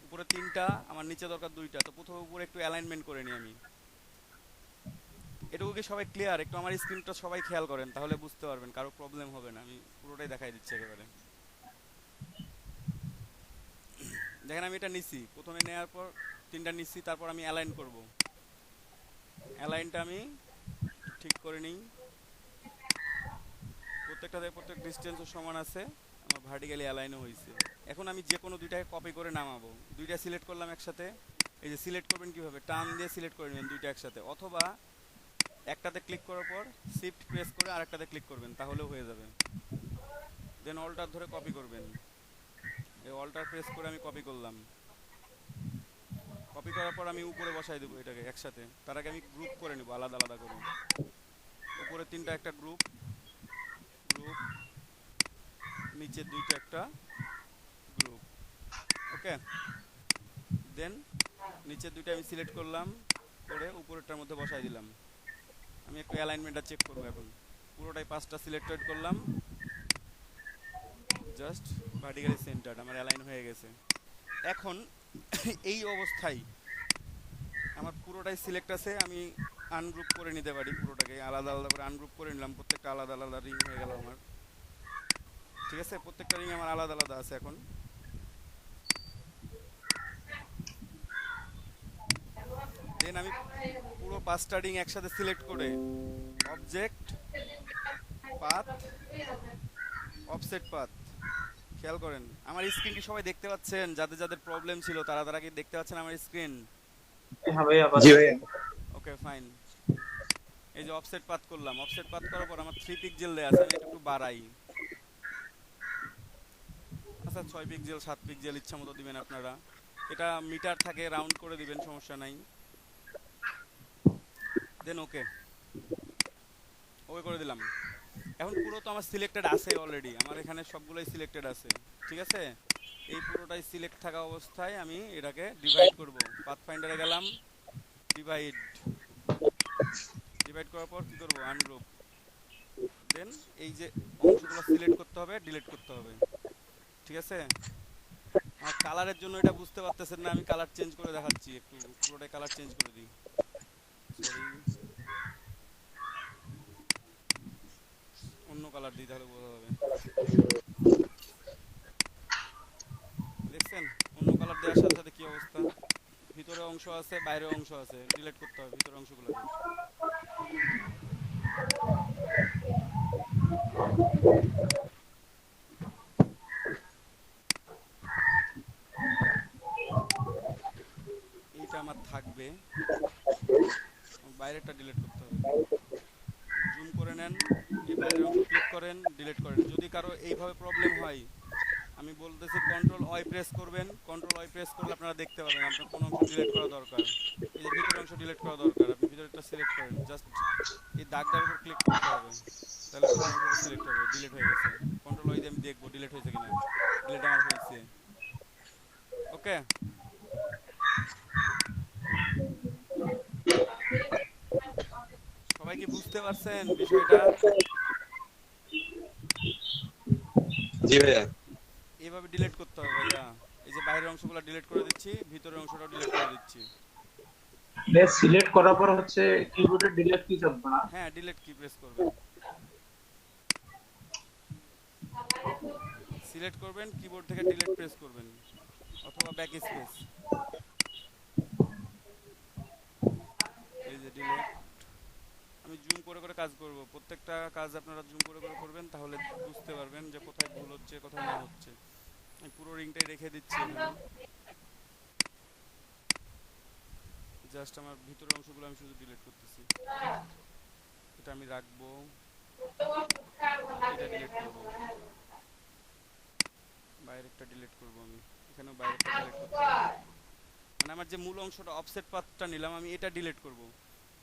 উপরে 3টা, আমার নিচে দরকার 2টা, তো প্রথমে উপরে একটু অ্যালাইনমেন্ট করে নিই আমি। এটুকু কি সবাই ক্লিয়ার? একটু আমার স্ক্রিনটা সবাই খেয়াল করেন, তাহলে বুঝতে পারবেন, কারো প্রবলেম হবে না। আমি পুরোটাই দেখাই দিচ্ছি একেবারে। দেখেন আমি এটা নিছি, প্রথমে নেওয়ার পর 3টা নিচ্ছি, তারপর আমি অ্যালাইন করব। অ্যালাইনটা আমি ঠিক করে নিই, প্রত্যেক ডিস্টেন্সও সমান আছে, আমার ভার্টিক্যালি অ্যালাইনও হয়েছে। এখন আমি যে কোনো দুইটাকে কপি করে নামাবো। দুইটা সিলেক্ট করলাম একসাথে, এই যে সিলেক্ট করবেন কিভাবে, টান দিয়ে সিলেক্ট করে নেবেন দুইটা একসাথে, অথবা একটাতে ক্লিক করার পর শিফট প্রেস করে আরেকটাতে ক্লিক করবেন, তাহলেও হয়ে যাবে। দেন অল্টার ধরে কপি করবেন, এই অল্টার প্রেস করে আমি কপি করলাম। কপি করার পর আমি উপরে বসাই দেবো এটাকে একসাথে, তার আগে আমি গ্রুপ করে নেব আলাদা আলাদা করে। উপরে 3টা একটা গ্রুপ, গ্রুপ, নিচে 2টা একটা গ্রুপ। ওকে, দেন নিচে 2টা আমি সিলেক্ট করলাম, করে উপরেরটার মধ্যে বসাই দিলাম। আমি একটু অ্যালাইনমেন্টটা চেক করবো এখন। পুরোটাই 5টা সিলেক্টেড করলাম, জাস্ট ভার্টিক্যালি সেন্টারড, আমার অ্যালাইন হয়ে গেছে। এখন এই অবস্থায় আমার পুরোটাই সিলেক্ট আছে, আমি আনগ্রুপ করে নিতে পারি, পুরোটাকে আলাদা আলাদা করে আনগ্রুপ করে নিলাম, প্রত্যেকটা আলাদা আলাদা রিং হয়ে গেল আমার। ঠিক আছে, প্রত্যেকটা রিং আমার আলাদা আলাদা আছে এখন। দেন আমি পুরো 5টা রিং একসাথে সিলেক্ট করে অবজেক্ট, পাথ, অফসেট পাথ, খেয়াল করেন আমার স্ক্রিন কি সবাই দেখতে পাচ্ছেন? যাদের যাদের প্রবলেম ছিল তারা তারা কি দেখতে পাচ্ছেন আমার স্ক্রিন? হ্যাঁ ভাইয়া জি ভাইয়া। Okay fine. এই যে অফসেট পাথ করলাম, অফসেট পাথ করার পর আমার 3 পিক্সেল দেয়া আছে, আমি এটা একটু বাড়াই। আচ্ছা 6 পিক্সেল 7 পিক্সেল ইচ্ছা মতো দিবেন আপনারা, এটা মিটার থাকে রাউন্ড করে দিবেন, সমস্যা নাই। দেন ওকে ওকে করে দিলাম। এখন পুরো তো আমার সিলেক্টেড আছে অলরেডি, আমার এখানে সবগুলোই সিলেক্টেড আছে। ঠিক আছে, এই পুরোটাই সিলেক্ট থাকা অবস্থায় আমি এটাকে ডিভাইড করব। পাথফাইন্ডারে গেলাম, ডিভাইড, ডিভাইড করার পর কি করব? আনগ্রুপ। দেন এই যে অংশগুলো সিলেক্ট করতে হবে, ডিলিট করতে হবে। ঠিক আছে, আর কালারের জন্য এটা বুঝতে পারতেছেন না, আমি কালার চেঞ্জ করে দেখাচ্ছি, একটু পুরোটাই কালার চেঞ্জ করে দিই। সরি, অন্য কালার দিই তাহলে বোঝা যাবে। দেখছেন অন্য কালার দেওয়ার সাথে সাথে কি অবস্থা? ভিতরে অংশ আছে, বাইরে অংশ আছে, ডিলিট করতে হবে ভিতরে অংশগুলোকে। এইটা আমার থাকবে, বাইরেরটা ডিলিট করতে হবে। জুম করে নেন, এই বাইরের অংশ ক্লিক করেন, ডিলিট করেন। যদি কারো এইভাবে প্রবলেম হয়, আমি বলতেছি কন্ট্রোল ওয়াই প্রেস করবেন, কন্ট্রোল ওয়াই প্রেস করলে আপনারা দেখতে পাবেন আপনার কোন অংশ ডিলিট করা দরকার। এই যে ভিতরের অংশ ডিলিট করা দরকার, আপনি ভিতরেরটা সিলেক্ট করেন, জাস্ট এই দাগটার উপর ক্লিক করতে হবে, তাহলে ভিতরের অংশটা সিলেক্ট হবে। ডিলিট হয়ে গেছে, কন্ট্রোল ওয়াই দিয়ে আমি দেখবো ডিলিট হয়েছে কিনা। ডিলিট আমার হয়েছে। ওকে, সবাই কি বুঝতে পারছেন বিষয়টা? জি ভাইয়া। এইভাবে ডিলিট করতে হবে ভাইয়া। এই যে বাইরের অংশগুলো ডিলিট করে দিচ্ছি, ভিতরের অংশটাও ডিলিট করে দিচ্ছি। সিলেক্ট করার পর হচ্ছে কিবোর্ডে ডিলিট কি চাপবো না? হ্যাঁ, ডিলিট কি প্রেস করবেন, সিলেক্ট করবেন, কিবোর্ড থেকে ডিলিট প্রেস করবেন অথবা ব্যাক স্পেস। এই যে ডিলিট। আমি জুম করে করে কাজ করব, প্রত্যেকটা কাজ আপনারা জুম করে করে করবেন, তাহলে বুঝতে পারবেন যে কোথায় ভুল হচ্ছে কোথায় না হচ্ছে। আমি পুরো রিংটাই রেখে দিচ্ছি এখানে, জাস্ট আমার ভিতরের অংশগুলো আমি শুধু ডিলিট করতেছি। এটা আমি রাখবো, এটা ডিলিট করব, বাইরেরটা ডিলিট করব, আমি এখানেও বাইরেরটা ডিলিট করতে হবে। মানে আমার যে মূল অংশটা অফসেট পাথটা নিলাম, আমি এটা ডিলিট করব।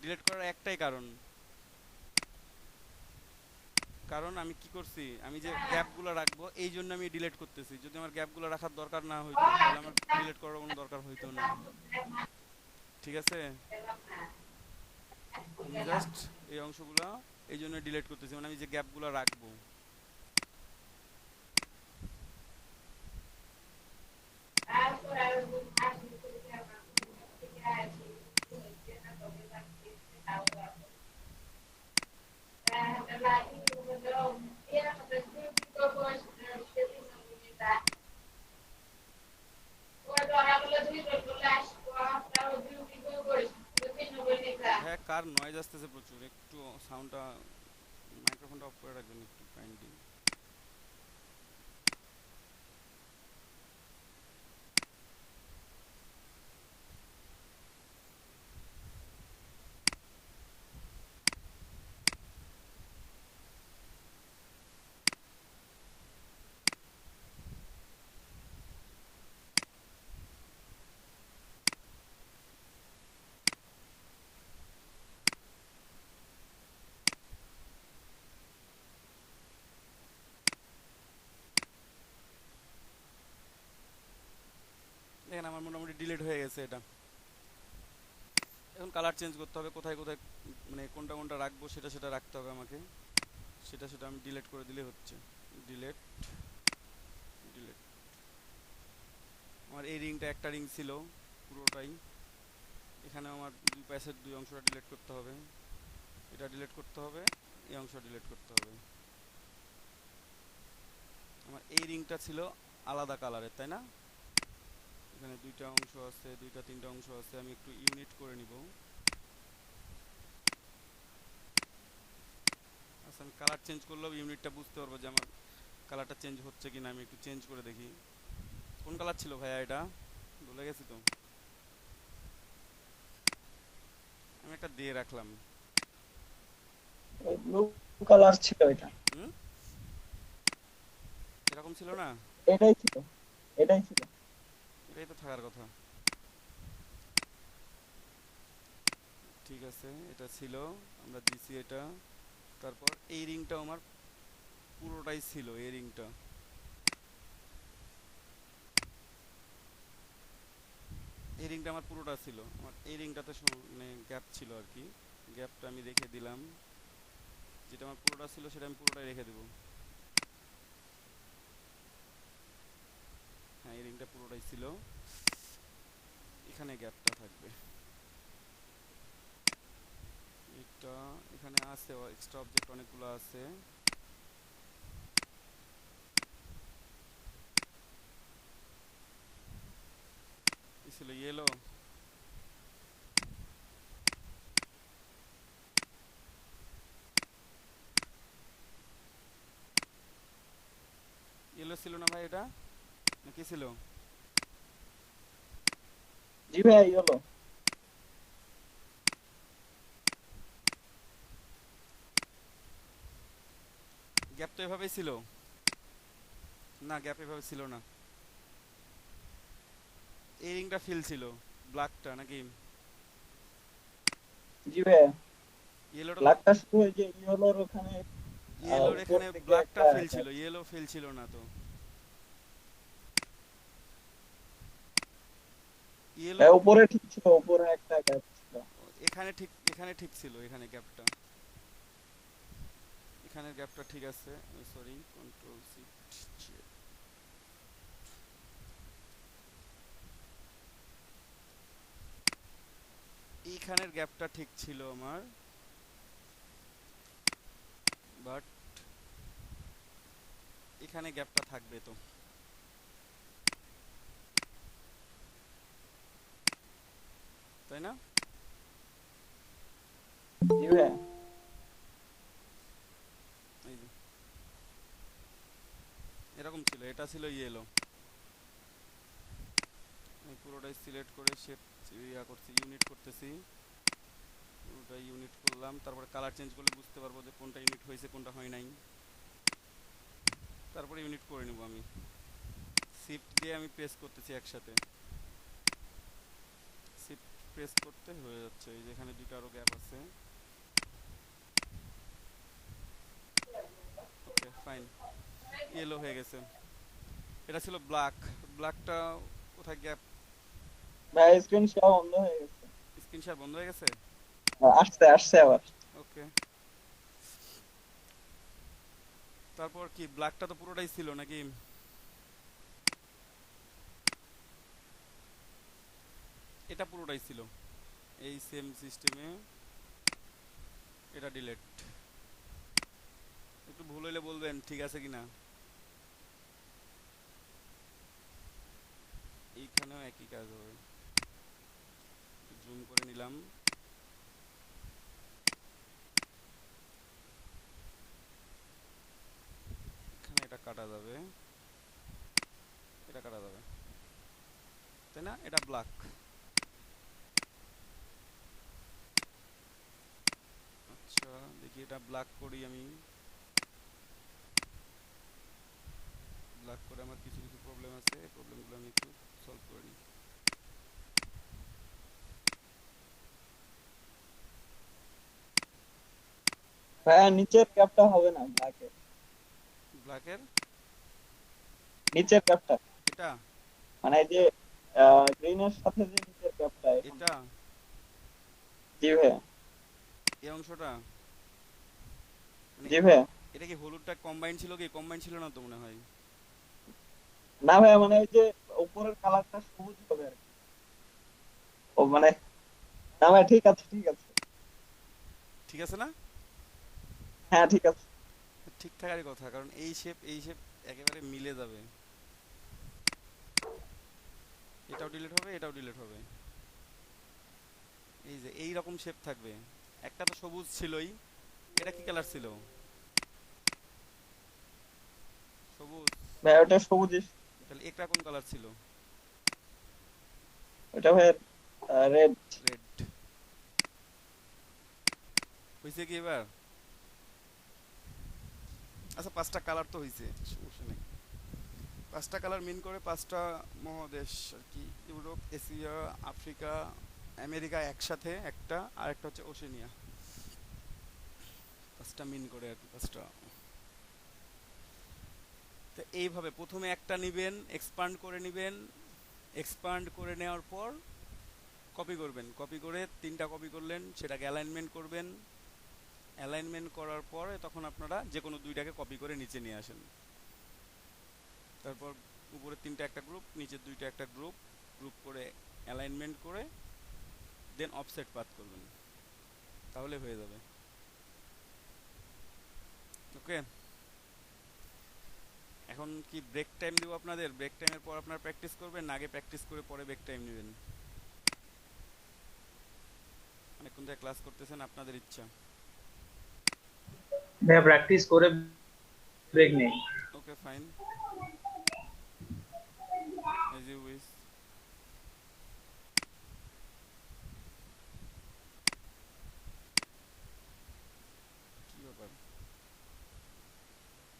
ডিলিট করার একটাই কারণ, কারণ আমি কি করছি, আমি যে গ্যাপগুলো রাখবো এই জন্য আমি ডিলিট করতেছি। যদি আমার গ্যাপগুলো রাখার দরকার না হইতো তাহলে আমার ডিলিট করার কোনো দরকার হইতো না। ঠিক আছে, আমি জাস্ট এই অংশগুলো এই জন্য ডিলিট করতেছি, মানে আমি যে গ্যাপগুলো রাখবো। হ্যাঁ, কার নয়েজ আসতেছে প্রচুর, একটু সাউন্ডটা, মাইক্রোফোনটা অফ করে রাখবেন একটু কাইন্ডলি। দেখেন আমার মোটামুটি ডিলিট হয়ে গেছে এটা। এখন কালার চেঞ্জ করতে হবে, কোথায় কোথায় মানে কোনটা কোনটা রাখবো সেটা সেটা রাখতে হবে আমাকে, সেটা সেটা আমি ডিলিট করে দিলে হচ্ছে। Delete, delete. আমার এই রিংটা একটা রিং ছিল পুরোটাই, এখানে আমার দুই পাশের দুই অংশটা ডিলিট করতে হবে, এটা ডিলিট করতে হবে, এই অংশ ডিলিট করতে হবে। আমার এই রিংটা ছিল আলাদা কালারের, তাই না? এখানে দুইটা অংশ আছে, দুইটা তিনটা অংশ আছে, আমি একটু ইউনিট করে নিব। আচ্ছা, আমি কালার চেঞ্জ করলেও ইউনিটটা বুঝতে পারবো যে আমার কালারটা চেঞ্জ হচ্ছে কিনা। আমি একটু চেঞ্জ করে দেখি। কোন কালার ছিল ভাইয়া এটা? ভুলে গেছি তো। আমি একটা দিয়ে রাখলাম। ব্লু কালার ছিল এটা। হুম, এরকম ছিল না? এটাই ছিল, এটাই ছিল। এটাই তো থাকার কথা। ঠিক আছে, এটা ছিল, আমরা দিছি এটা। তারপর এই রিংটা আমার পুরোটাই ছিল, এই রিংটা। এই রিংটা আমার পুরোটা ছিল। আমার এই রিংটাতে মানে গ্যাপ ছিল আর কি। গ্যাপটা আমি রেখে দিলাম। যেটা আমার পুরোটা ছিল সেটা আমি পুরোটাই রেখে দেব। হ্যাঁ, এই রিংটা পুরোটাই ছিল, এখানে গ্যাপটা থাকবে। এটা এখানে আছে, এক্সট্রা অবজেক্ট অনেকগুলো আছে। কি ছিল? ইয়েলো। ইয়েলো ছিল না ভাই এটা? না কি ছিল? জি ভাই, হলো। গ্যাপ তো এভাবেই ছিল না? গ্যাপ এভাবে ছিল না। এই রিংটা ফিল ছিল, ব্ল্যাকটা নাকি? জি ভাই, ইয়েলোটা তো, ব্ল্যাকটা শুধু ওই যে ইয়েলোর ওখানে ইয়েলোর উপর এখানে থেকে ব্ল্যাকটা একটা ফিল ছিল, ইয়েলো ফিল ছিল না তো। ইয়েলো উপরে ঠিক ছিল, উপরে একটা গ্যাপ ছিল। এখানে ঠিক ছিল, এখানে গ্যাপটা, এখানে গ্যাপটা ঠিক আছে। সরি, কন্ট্রোল শিফট, এইখানের গ্যাপটা ঠিক ছিল আমার, বাট এখানে গ্যাপটা থাকবে তো, তাই না? জি ভাই, এই যে এরকম ছিল, এটা ছিল ইয়েলো। আমি পুরোটাই সিলেক্ট করে শেপ করছি, ইউনিট করতেছি। পুরোটাই ইউনিট করলাম, তারপরে কালার চেঞ্জ করলে বুঝতে পারবো যে কোনটা ইউনিট হয়েছে কোনটা হয় নাই। তারপরে ইউনিট করে নেব আমি। শিফট দিয়ে আমি প্রেস করতেছি একসাথে, শিফট প্রেস করতে হয়ে যাচ্ছে। এই যেখানে দুটো আরো গ্যাপ আছে। ওকে, ফাইন, ইয়েলো হয়ে গেছে। এটা ছিল ব্ল্যাক। ব্ল্যাকটা কোথায় গ্যাপ? ভাই স্ক্রিন শেয়ার বন্ধ হয়ে গেছে। স্ক্রিন শেয়ার বন্ধ হয়ে গেছে? আসছে আসছে আবার। ওকে, তারপর কি ব্ল্যাকটা তো পুরোটাই ছিল নাকি? এটা পুরোটাই ছিল, এই সেম সিস্টেমে। এটা ডিলেট। একটু ভুল হইলে বলবেন, ঠিক আছে কিনা। এইখানেও একই কাজ হবে। জুম করে নিলাম। এখানে এটা কাটা যাবে, এটা কাটা যাবে, তাই না? এটা ব্ল্যাক। আচ্ছা, দেখি এটা ব্ল্যাক করি আমি। ব্ল্যাক করে আমার কিছু কিছু প্রবলেম আছে, প্রবলেমগুলো আমি একটু সলভ করে নিই। ভাই নিচের ক্যাপটা হবে না ব্ল্যাকের, ব্ল্যাকের নিচের ক্যাপটা, এটা, মানে এই যে গ্রিনের সাথে যে নিচের ক্যাপটা এখন। এটা জি ভাই, এই অংশটা, মানে জি ভাই। এটা কি হলুদটা কম্বাইন ছিল? কি কম্বাইন ছিল না তো মনে হয়। না ভাই, মানে ওই যে উপরের কালারটা সবুজ হবে আর কি। ও মানে না ভাই, ঠিক আছে, ঠিক আছে। ঠিক আছে না? হ্যাঁ, ঠিক আছে। ঠিক থাকারই কথা, কারণ এই শেপ একেবারে মিলে যাবে। এটাও ডিলিট হবে, এটাও ডিলিট হবে। এই যে এই রকম শেপ থাকবে। একটা তো সবুজ ছিলই, এটা কি কালার ছিল? সবুজ। ভাই ওটা সবুজ, তাহলে এটা কোন কালার ছিল? ওটা ভাই রেড। রেড। হয়েছে কি এবার? আচ্ছা, পাঁচটা কালার তো হয়েছে, সমস্যা নেই। পাঁচটা কালার মিন করে পাঁচটা মহাদেশ আর কি, ইউরোপ, এশিয়া, আফ্রিকা, আমেরিকা একসাথে একটা, আর একটা হচ্ছে ওশেনিয়া। পাঁচটা মিন করে আর কি, পাঁচটা। তো এইভাবে প্রথমে একটা নিবেন, এক্সপান্ড করে নিবেন। এক্সপান্ড করে নেওয়ার পর কপি করবেন, কপি করে তিনটা কপি করলেন, সেটাকে অ্যালাইনমেন্ট করবেন। অ্যালাইনমেন্ট করার পরে তখন আপনারা যে কোনো দুইটাকে কপি করে নিচে নিয়ে আসেন। তারপর উপরে তিনটা একটা গ্রুপ, নিচের দুইটা একটা গ্রুপ, গ্রুপ করে অ্যালাইনমেন্ট করে দেন অফসেট পাথ করবেন, তাহলে হয়ে যাবে। ওকে, এখন কি ব্রেক টাইম দেবো আপনাদের? ব্রেক টাইমের পর আপনারা প্র্যাকটিস করবেন, না আগে প্র্যাকটিস করে পরে ব্রেক টাইম নেবেন? অনেকক্ষণ থেকে ক্লাস করতেছেন, আপনাদের ইচ্ছা। ভাইয়া প্র্যাকটিস করে ব্রেক নেই। ওকে, ফাইন, এজ ইউ উইশ। কি ব্যাপার,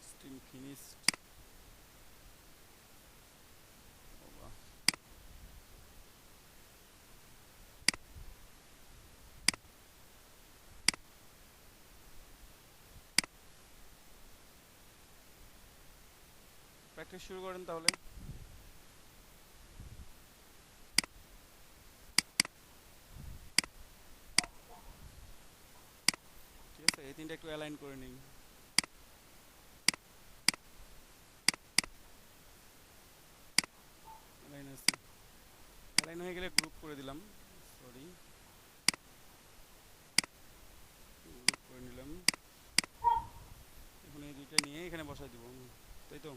স্ট্রিম ফিনিশড? প্র্যাকটিস শুরু করেন তাহলে। ঠিক আছে, এই তিনটা একটু অ্যালাইন করে নিন। অ্যালাইন আছে, অ্যালাইন হয়ে গেলে গ্রুপ করে দিলাম, সরি, গ্রুপ করে নিলাম। এখন এই দুইটা নিয়ে এখানে বসাই দিব, তাই তো?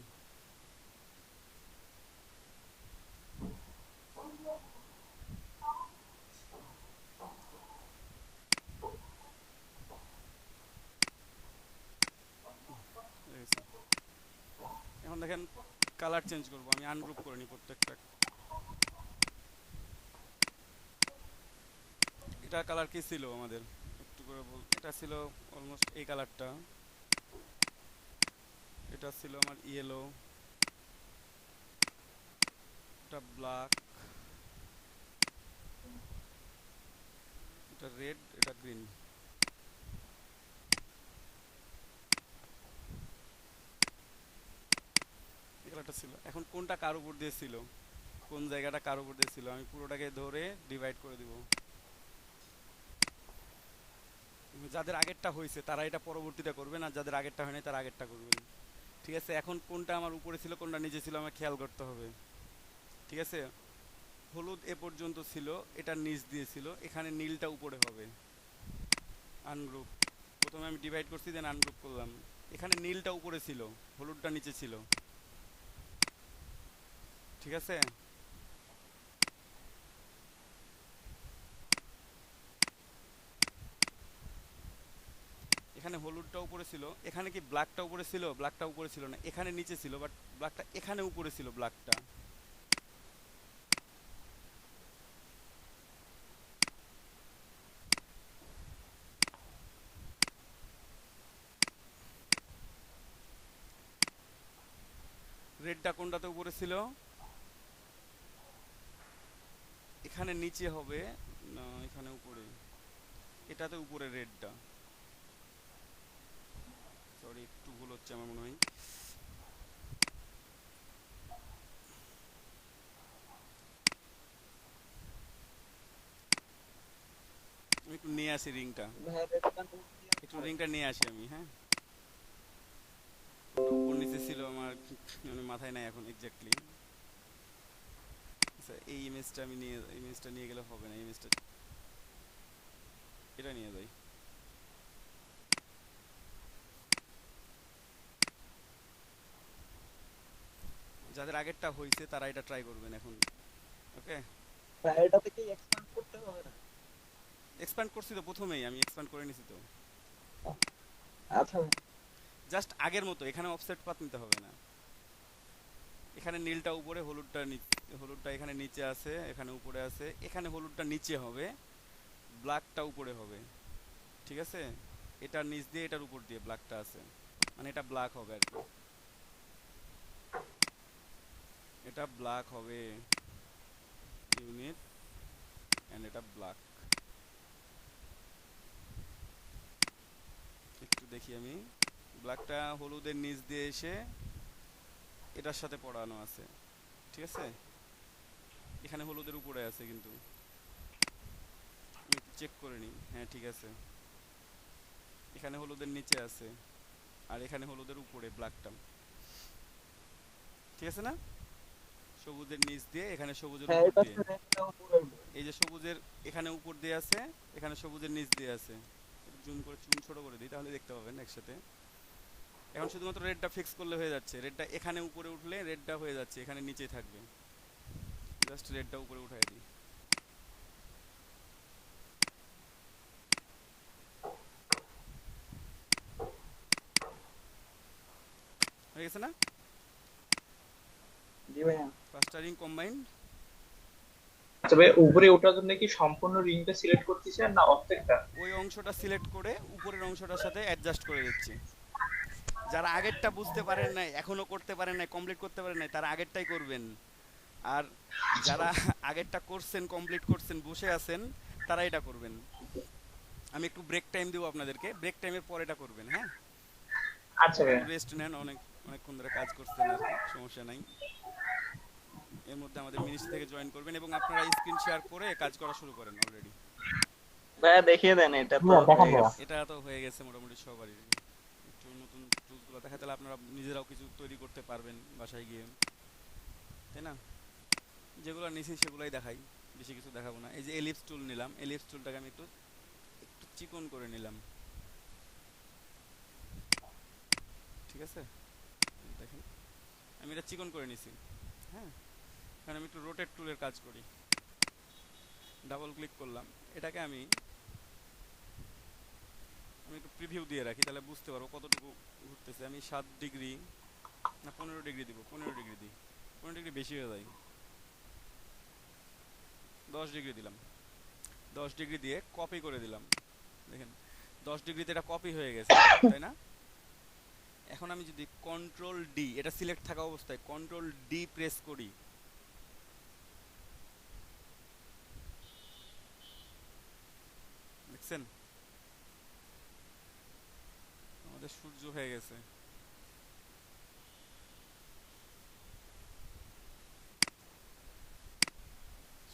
হয়ে গেছে। এখন দেখেন কালার চেঞ্জ করবো, আমি আনগ্রুপ করে নিই প্রত্যেকটা। এটা কালার কি ছিল আমাদের, একটু করে বল। এটা ছিল অলমোস্ট এই কালারটা, এটা ছিল আমার ইয়েলো, এটা ব্ল্যাক, এটা রেড, এটা গ্রিন। এই কালারটা ছিল। এখন কোনটা কার উপর দিয়ে ছিল, কোন জায়গাটা কার উপর দিয়ে ছিল, আমি পুরোটাকে ধরে ডিভাইড করে দিব। যাদের আগেরটা হয়েছে তারা এটা পরবর্তীটা করবেন, আর যাদের আগেরটা হয়নি তারা আগেরটা করবেন। ঠিক আছে, এখন কোনটা আমার উপরে ছিল কোনটা নিচে ছিল আমার খেয়াল করতে হবে। ঠিক আছে, হলুদ এ পর্যন্ত ছিল, এটা নিচ দিয়ে ছিল, এখানে নীলটা উপরে হবে। আনগ্রুপ, প্রথমে আমি ডিভাইড করছি দেন আনগ্রুপ করলাম। এখানে নীলটা উপরে ছিল, হলুদটা নিচে ছিল। ঠিক আছে, এখানে হলুদটা উপরে ছিল, এখানে কি ব্ল্যাকটা উপরে ছিল? ব্ল্যাকটা উপরে ছিল না, এখানে নিচে ছিল, বাট ব্ল্যাকটা এখানে উপরে ছিল। ব্ল্যাকটা রেডটা কোনটাতে উপরে ছিল? এখানে নিচে হবে না, এখানে উপরে, এটাতে উপরে রেডটা। সরি, একটু ভুল হচ্ছে আমার মনে হয়। আমি একটু নিয়ে আসি রিংটা, ভাই রেডটা একটু রিংটা নিয়ে আসি আমি। হ্যাঁ, কোনটা উপর নিচে ছিল আমার মানে মাথায় নাই এখন এক্স্যাক্টলি। আচ্ছা, এই ইমেজটা আমি নিয়ে, ইমেজটা নিয়ে গেলে হবে না, ইমেজটা নিয়ে যাই। যাদের আগেরটা হয়েছে তারা এটা ট্রাই করবেন এখন। ওকে, এটা থেকে এক্সপ্যান্ড করতে হবে না? এক্সপ্যান্ড করছি তো প্রথমেই, আমি এক্সপ্যান্ড করে নিছি তো। আচ্ছা জাস্ট আগের মতো, এখানে অফসেট পাত নিতে হবে না। এখানে নীলটা উপরে, হলুদটা নিচে, হলুদটা এখানে নিচে আছে, এখানে উপরে আছে, এখানে হলুদটা নিচে হবে, ব্ল্যাকটা উপরে হবে। ঠিক আছে, এটার নিচ দিয়ে এটার উপর দিয়ে ব্ল্যাকটা আছে, মানে এটা ব্ল্যাক হবে আর কি, এটা ব্ল্যাক হবে ইউনিট, এন্ড এটা ব্ল্যাক। একটু দেখি আমি, ব্ল্যাকটা হলুদের নিচ দিয়ে এসে এটার সাথে পড়ানো আছে। ঠিক আছে, এখানে হলুদের উপরে আছে, কিন্তু আমি একটু চেক করে নিই। হ্যাঁ ঠিক আছে, এখানে হলুদের নিচে আছে, আর এখানে হলুদের উপরে ব্ল্যাকটা। ঠিক আছে না, সবুজের নিচ দিয়ে এখানে সবুজের হ্যাঁ, উপর এটা দিয়ে, উপরে উঠবে। এই যে সবুজের এখানে উপর দিয়ে আছে, এখানে সবুজের নিচ দিয়ে আছে। জুম করে চুন ছোট করে দিই, তাহলে দেখতে পাবেন একসাথে। এখন শুধুমাত্র রেডটা ফিক্স করলে হয়ে যাচ্ছে। রেডটা এখানে উপরে উঠলে রেডটা হয়ে যাচ্ছে, এখানে নিচেই থাকবে। জাস্ট রেডটা উপরে উঠাই দিই। হয়ে গেছে না? জি ভাইয়া। পাঁচটা রিং কম্বাইন্ড। আচ্ছা ভাই, উপরে ওঠার জন্য কি সম্পূর্ণ রিংটা সিলেক্ট করতেছেন না অর্ধেকটা? ওই অংশটা সিলেক্ট করে উপরের অংশটার সাথে অ্যাডজাস্ট করে দিচ্ছি। যারা আগেরটা বুঝতে পারেন নাই, এখনো করতে পারেন নাই, কমপ্লিট করতে পারেন নাই, তারা আগেরটাই করবেন। আর যারা আগেরটা করছেন, কমপ্লিট করছেন, বসে আছেন, তারা এটা করবেন। আমি একটু ব্রেক টাইম দেবো আপনাদেরকে, ব্রেক টাইমের পর এটা করবেন। হ্যাঁ, আচ্ছা ভাইয়া। রেস্ট নেন, অনেকক্ষণ ধরে কাজ করছেন আর কি, সমস্যা নাই। এর মধ্যে আমাদের মিনিস্ট্রি থেকে জয়েন করবেন এবং আপনারা স্ক্রিন শেয়ার করে কাজ করা শুরু করেন অলরেডি। ভাইয়া দেখিয়ে দেন, এটা তো হ্যাঁ, দেখান হয়ে ভাইয়া। গেছে। এটা তো হয়ে গেছে মোটামুটি সবারই। একটু নতুন টুলসগুলো দেখা, তাহলে আপনারা নিজেরাও কিছু তৈরি করতে পারবেন বাসায় গিয়ে, তাই না? যেগুলো নিছি সেগুলাই দেখাই, বেশি কিছু দেখাবো না। এই যে এলিপস টুল নিলাম, এলিপস টুলটাকে আমি একটু একটু চিকন করে নিলাম। ঠিক আছে, দেখেন আমি এটা চিকন করে নিছি। হ্যাঁ, এখন আমি একটু রোটেট টুলের কাজ করি। ডাবল ক্লিক করলাম, এটাকে আমি একটু প্রিভিউ দিয়ে রাখি, তাহলে বুঝতে পারবো কতটুকু ঘুরতেছে। আমি 7 ডিগ্রি না 15 ডিগ্রি দিব, 15 ডিগ্রি দিই, 15 ডিগ্রি বেশি হয়ে যায়। 10 ডিগ্রি দিলাম, 10 ডিগ্রি দিয়ে কপি করে দিলাম। দেখেন 10 ডিগ্রিতে এটা কপি হয়ে গেছে, তাই না? এখন আমি যদি কন্ট্রোল ডি, এটা সিলেক্ট থাকা অবস্থায় কন্ট্রোল ডি প্রেস করি, দেখছেন আমাদের সূর্য হয়ে গেছে।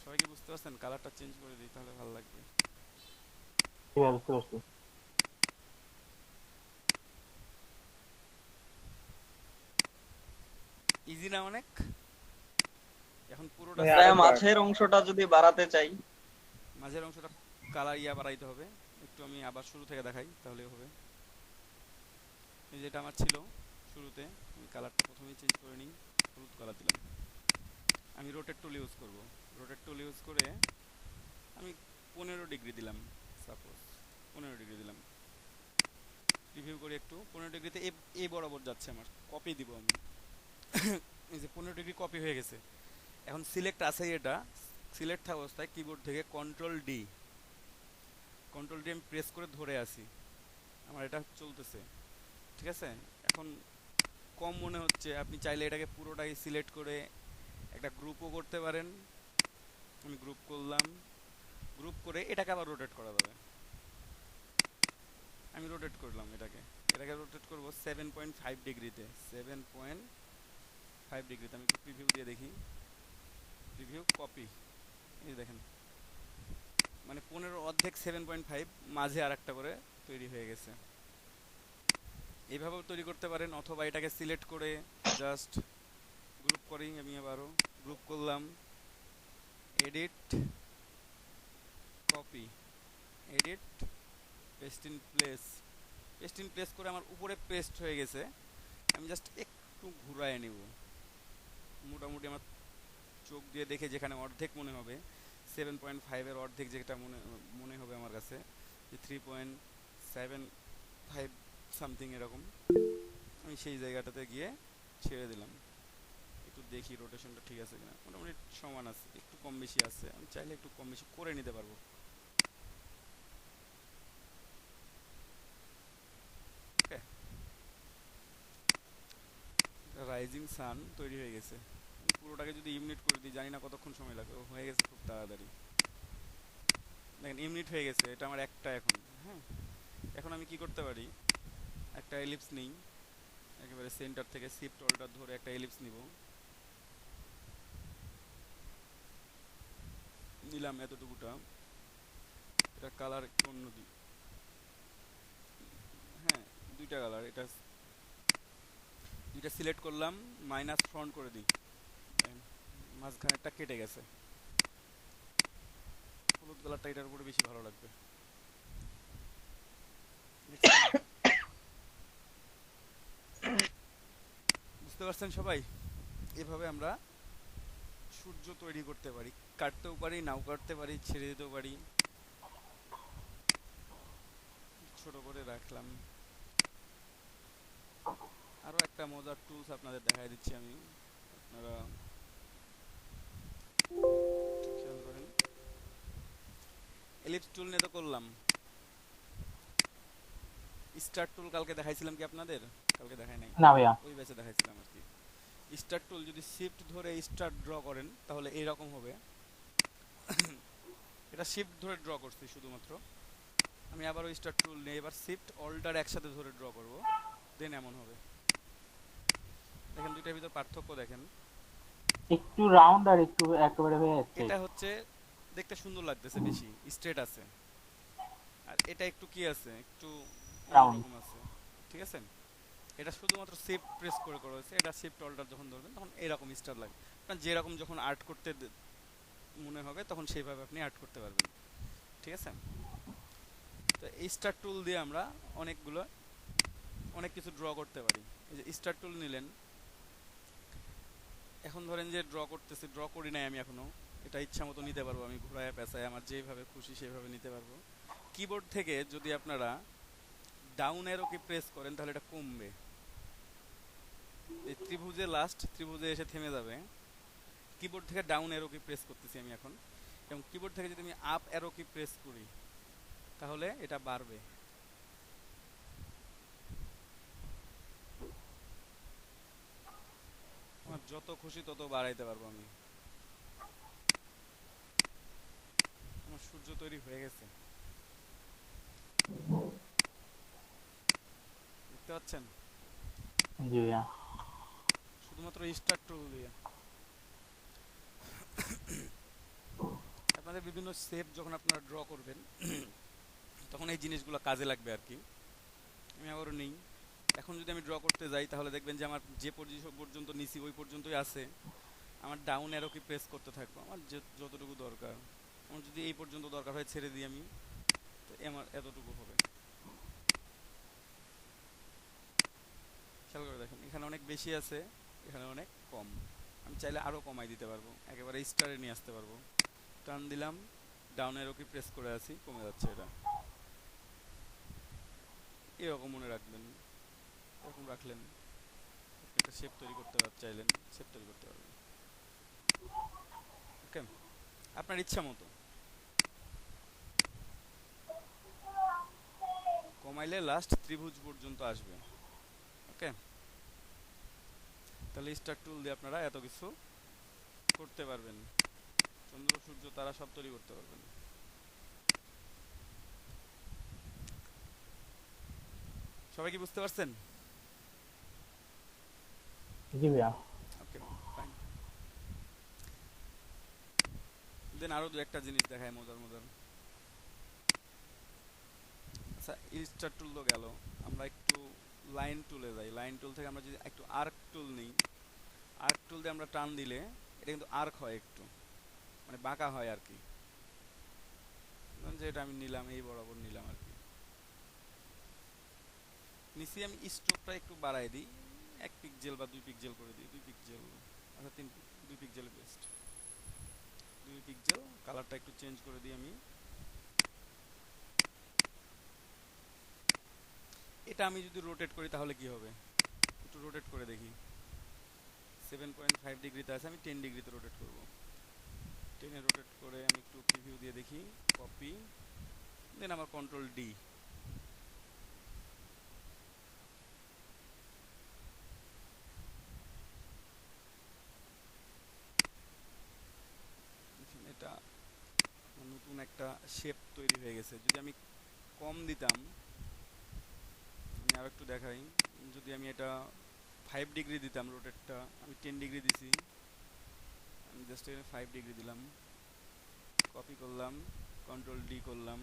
সবাই কি বুঝতে পারছেন? কালারটা চেঞ্জ করে দিই, তাহলে ভালো লাগবে। জি ভাইয়া, বুঝতে পারছি। ইজি না অনেক? এখন পুরোটা ভাইয়া, ভাইয়া আরেকবার। মাঝের অংশটা যদি বাড়াতে চাই? মাঝের অংশটা কালার বাড়াইতে হবে একটু। আমি আবার শুরু থেকে দেখাই, তাহলে হবে। এই যেটা আমার ছিল শুরুতে, আমি কালারটা প্রথমেই চেঞ্জ করে নিই, হলুদ কালার দিলাম। আমি রোটেট টুল ইউজ করব। রোটেট টুল ইউজ করে আমি 15 ডিগ্রি দিলাম, সাপোজ 15 ডিগ্রি দিলাম। রিভিউ করি একটু। 15 ডিগ্রিতে এই বরাবর যাচ্ছে আমার, কপি দিব আমি। এই যে 15 ডিগ্রি কপি হয়ে গেছে। এখন সিলেক্ট আছে, এটা সিলেক্ট থাকা অবস্থায় কিবোর্ড থেকে কন্ট্রোল ডি আমি প্রেস করে ধরে আসি, আমার এটা চলতেছে। ঠিক আছে, এখন কম মনে হচ্ছে, আপনি চাইলে এটাকে পুরোটাই সিলেক্ট করে একটা গ্রুপও করতে পারেন। আমি গ্রুপ করলাম, গ্রুপ করে এটাকে আবার রোটেট করা যাবে। আমি রোটেট করলাম এটাকে রোটেট করব 7.5 ডিগ্রিতে, 7.5 ডিগ্রিতে। আমি একটু প্রিভিউ দিয়ে দেখি, প্রিভিউ কপি, এই দেখেন মানে 15 অর্ধেক 7.5, মাঝে আর একটা করে তৈরি হয়ে গেছে। এইভাবেও তৈরি করতে পারেন, অথবা এটাকে সিলেক্ট করে জাস্ট গ্রুপ করি। আমি আবারও গ্রুপ করলাম, edit copy, edit paste in place করে আমার উপরে পেস্ট হয়ে গেছে। আমি জাস্ট একটু ঘুরায় নেব, মোটামুটি আমার চোখ দিয়ে দেখে যেখানে অর্ধেক মনে হবে, 7.5-এর অর্ধেক যেটা মনে হবে আমার কাছে, যে 3.75 সামথিং এরকম, আমি সেই জায়গাটাতে গিয়ে ছেড়ে দিলাম। একটু দেখি রোটেশনটা ঠিক আছে কিনা, মোটামুটি সমান আছে, একটু কম বেশি আছে, আমি চাইলে একটু কম বেশি করে নিতে পারবো। ওকে, রাইজিং সান তৈরি হয়ে গেছে। পুরোটাকে যদি ইউনিট করে দিই, জানি না কতক্ষণ সময় লাগবে, হয়ে গেছে খুব তাড়াতাড়ি। দেখেন ইউনিট হয়ে গেছে, এটা আমার একটা এখন। হ্যাঁ, এখন আমি কি করতে পারি, একটা এলিপস নিই, একেবারে সেন্টার থেকে শিফট অল্টার ধরে একটা এলিপস নিলাম এতটুকুটা। এটা কালার একটু অন্য দিই, হ্যাঁ দুইটা কালার, এটা দুইটা সিলেক্ট করলাম, মাইনাস ফ্রন্ট করে দিই, মাঝখানেরটা কেটে গেছে। হলুদ কালারটা এটার উপরে বেশি ভালো লাগবে। বুঝতে পারছেন সবাই? এভাবে আমরা সূর্য তৈরি করতে পারি, কাটতেও পারি, নাও কাটতে পারি, ছেড়ে দিতেও পারি। ছোট করে রাখলাম। আরো একটা মজার টুলস আপনাদের দেখাই দিচ্ছি আমি, আপনারা খেয়াল করেন। এলিপস টুল নিয়ে তো করলাম, স্টার টুল কালকে দেখাইছিলাম কি আপনাদের? কালকে দেখাই নাই, না ভাইয়া। ওই ব্যাচে দেখাইছিলাম আর কি। স্টার টুল যদি শিফট ধরে স্টার ড্র করেন তাহলে এইরকম হবে। এটা শিফট ধরে ড্র করছি শুধুমাত্র, আমি আবার ওই স্টার টুল নিয়ে এবার শিফট অল্টার একসাথে ধরে ড্র করব, দেন এমন হবে। দেখেন দুইটার ভিতর পার্থক্য দেখেন। একটু রাউন্ড আর একটু একেবারে হয়ে যাচ্ছে। এটা হচ্ছে দেখতে সুন্দর লাগতেছে, বেশি স্ট্রেট আছে, আর এটা একটু কি আছে, একটু অন্যরকম আছে। ঠিক আছে, এটা শুধুমাত্র শিফট প্রেস করে করা হয়েছে। এটা শিফট অল্টার যখন ধরবেন তখন এরকম স্টার লাগবে। আপনার যেরকম যখন আর্ট করতে মনে হবে তখন সেইভাবে আপনি আর্ট করতে পারবেন। ঠিক আছে, তো এই স্টার টুল দিয়ে আমরা অনেক কিছু ড্র করতে পারি। এই যে স্টার টুল নিলেন, এখন ধরেন যে ড্র করি নাই আমি এখনো, এটা ইচ্ছা মতো নিতে পারবো আমি, ঘোরায় পেঁচায় আমার যেভাবে খুশি সেভাবে নিতে পারবো। কিবোর্ড থেকে যদি আপনারা ডাউন অ্যারো কি প্রেস করেন তাহলে এটা কমবে, এই ত্রিভুজে এসে থেমে যাবে। কিবোর্ড থেকে ডাউন অ্যারো কি প্রেস করতেছি আমি এখন, এবং কিবোর্ড থেকে যদি আমি আপ অ্যারো কি প্রেস করি তাহলে এটা বাড়বে। আমার যত খুশি তত বাড়াইতে পারবো আমি। আমার সূর্য তৈরি হয়ে গেছে, দেখতে পাচ্ছেন? জি ভাইয়া। শুধুমাত্র স্টার টুল দিয়ে। আপনাদের বিভিন্ন শেপ যখন আপনারা ড্র করবেন তখন এই জিনিসগুলো কাজে লাগবে আর কি। আমি আবারও নেই, এখন যদি আমি ড্র করতে যাই তাহলে দেখবেন যে আমার যে পজিশন পর্যন্ত নিছি ওই পর্যন্তই আছে। আমার ডাউন অ্যারো কি প্রেস করতে থাকবো, আমার যতটুকু দরকার। আমার যদি এই পর্যন্ত দরকার হয় ছেড়ে দিই আমি, তো আমার এতটুকু হবে। খেয়াল করে দেখেন, এখানে অনেক বেশি আছে, এখানে অনেক কম। আমি চাইলে আরও কমাই দিতে পারবো, একেবারে স্টারে নিয়ে আসতে পারবো। টান দিলাম, ডাউন অ্যারো কি প্রেস করে আছি, কমে যাচ্ছে। এটা এরকম মনে রাখবেন, এরকম রাখলেন, একটা শেপ তৈরি করতে চাইলেন, শেপ তৈরি করতে পারবেন। ওকে, আপনার ইচ্ছা মতো কমাইলে লাস্ট ত্রিভুজ পর্যন্ত আসবে। ওকে, তাহলে স্টার টুল দিয়ে আপনারা এত কিছু করতে পারবেন, চন্দ্র সূর্য তারা সব তৈরি করতে পারবেন। সবাই কি বুঝতে পারছেন? জি ভাইয়া। Okay fine. দেন আরো দু একটা জিনিস দেখায় মজার। আচ্ছা, স্টার টুল তো গেল, আমরা একটু লাইন টুলে যাই। লাইন টুল থেকে আমরা যদি একটু আর্ক টুল নিই, আর্ক টুল দিয়ে আমরা টান দিলে এটা কিন্তু আর্ক হয়, একটু মানে বাঁকা হয় আর কি। যে এটা আমি নিলাম, এই বরাবর নিলাম আর কি। নিচে আমি স্ট্রোকটা একটু বাড়াই দিই, 1 পিক্সেল বা 2 পিক্সেল করে দিই, 2 পিক্সেল, আচ্ছা 2 পিক্সেল বেস্ট, 2 পিক্সেল। কালারটা একটু চেঞ্জ করে দিই আমি। এটা আমি যদি রোটেট করি তাহলে কি হবে, একটু রোটেট করে দেখি। 7.5 ডিগ্রিতে আছে, আমি 10 ডিগ্রিতে রোটেট করব। 10-এ রোটেট করে আমি একটু প্রিভিউ দিয়ে দেখি, কপি, দেন আমার কন্ট্রোল ডি। এটা নতুন একটা শেপ তৈরি হয়ে গেছে। যদি আমি কম দিতাম, আমি আর একটু দেখাই, যদি আমি এটা 5 ডিগ্রি দিতাম রোটেটটা, আমি 10 ডিগ্রি দিছি, আমি জাস্ট এখানে 5 ডিগ্রি দিলাম, কপি করলাম, কন্ট্রোল ডি করলাম,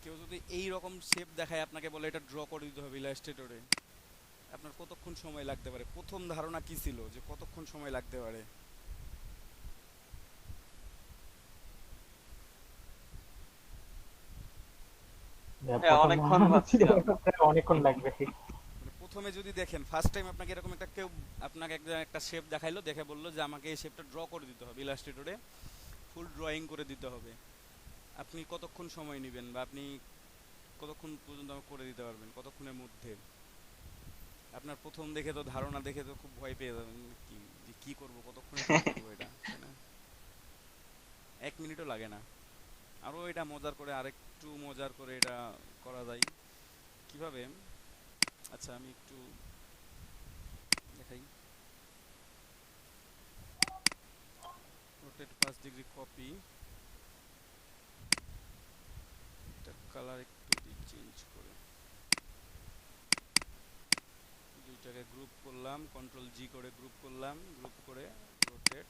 কেউ যদি এই রকম শেপ দেখায় আপনাকে, বলে এটা ড্র করে দিতে হবে ইলাস্ট্রেটরে, আপনার কতক্ষণ সময় লাগতে পারে? প্রথম ধারণা কি ছিল যে কতক্ষণ সময় লাগতে পারে? প্রথম অনেকক্ষণ ধারণা ছিল ভাবছিলাম। অনেকক্ষণ লাগবে। মানে প্রথমে যদি দেখেন, ফার্স্ট টাইম আপনাকে এরকম একটা কেউ আপনাকে একটা শেপ দেখাইলো, দেখে বললো যে আমাকে এই শেপটা ড্র করে দিতে হবে ইলাস্ট্রেটরে, ফুল ড্রয়িং করে দিতে হবে, আপনি কতক্ষণ সময় নেবেন বা আপনি কতক্ষণ পর্যন্ত আমাকে করে দিতে পারবেন, কতক্ষণের মধ্যে? আপনার প্রথম দেখে তো, ধারণা দেখে তো খুব ভয় পেয়ে যাবেন, কি যে কি করবো, কতক্ষণে কি করবো এটা, তাই না? 1 মিনিটও লাগে না। আরও এটা মজার করে, আরেকটু মজার করে এটা করা যায় কিভাবে? আচ্ছা আমি একটু দেখাই। রোটেট 5 ডিগ্রি, কপি, এটার কালার একটু দিই চেঞ্জ করে, দুইটাকে গ্রুপ করলাম, কন্ট্রোল জি করে গ্রুপ করলাম, গ্রুপ করে রোটেট,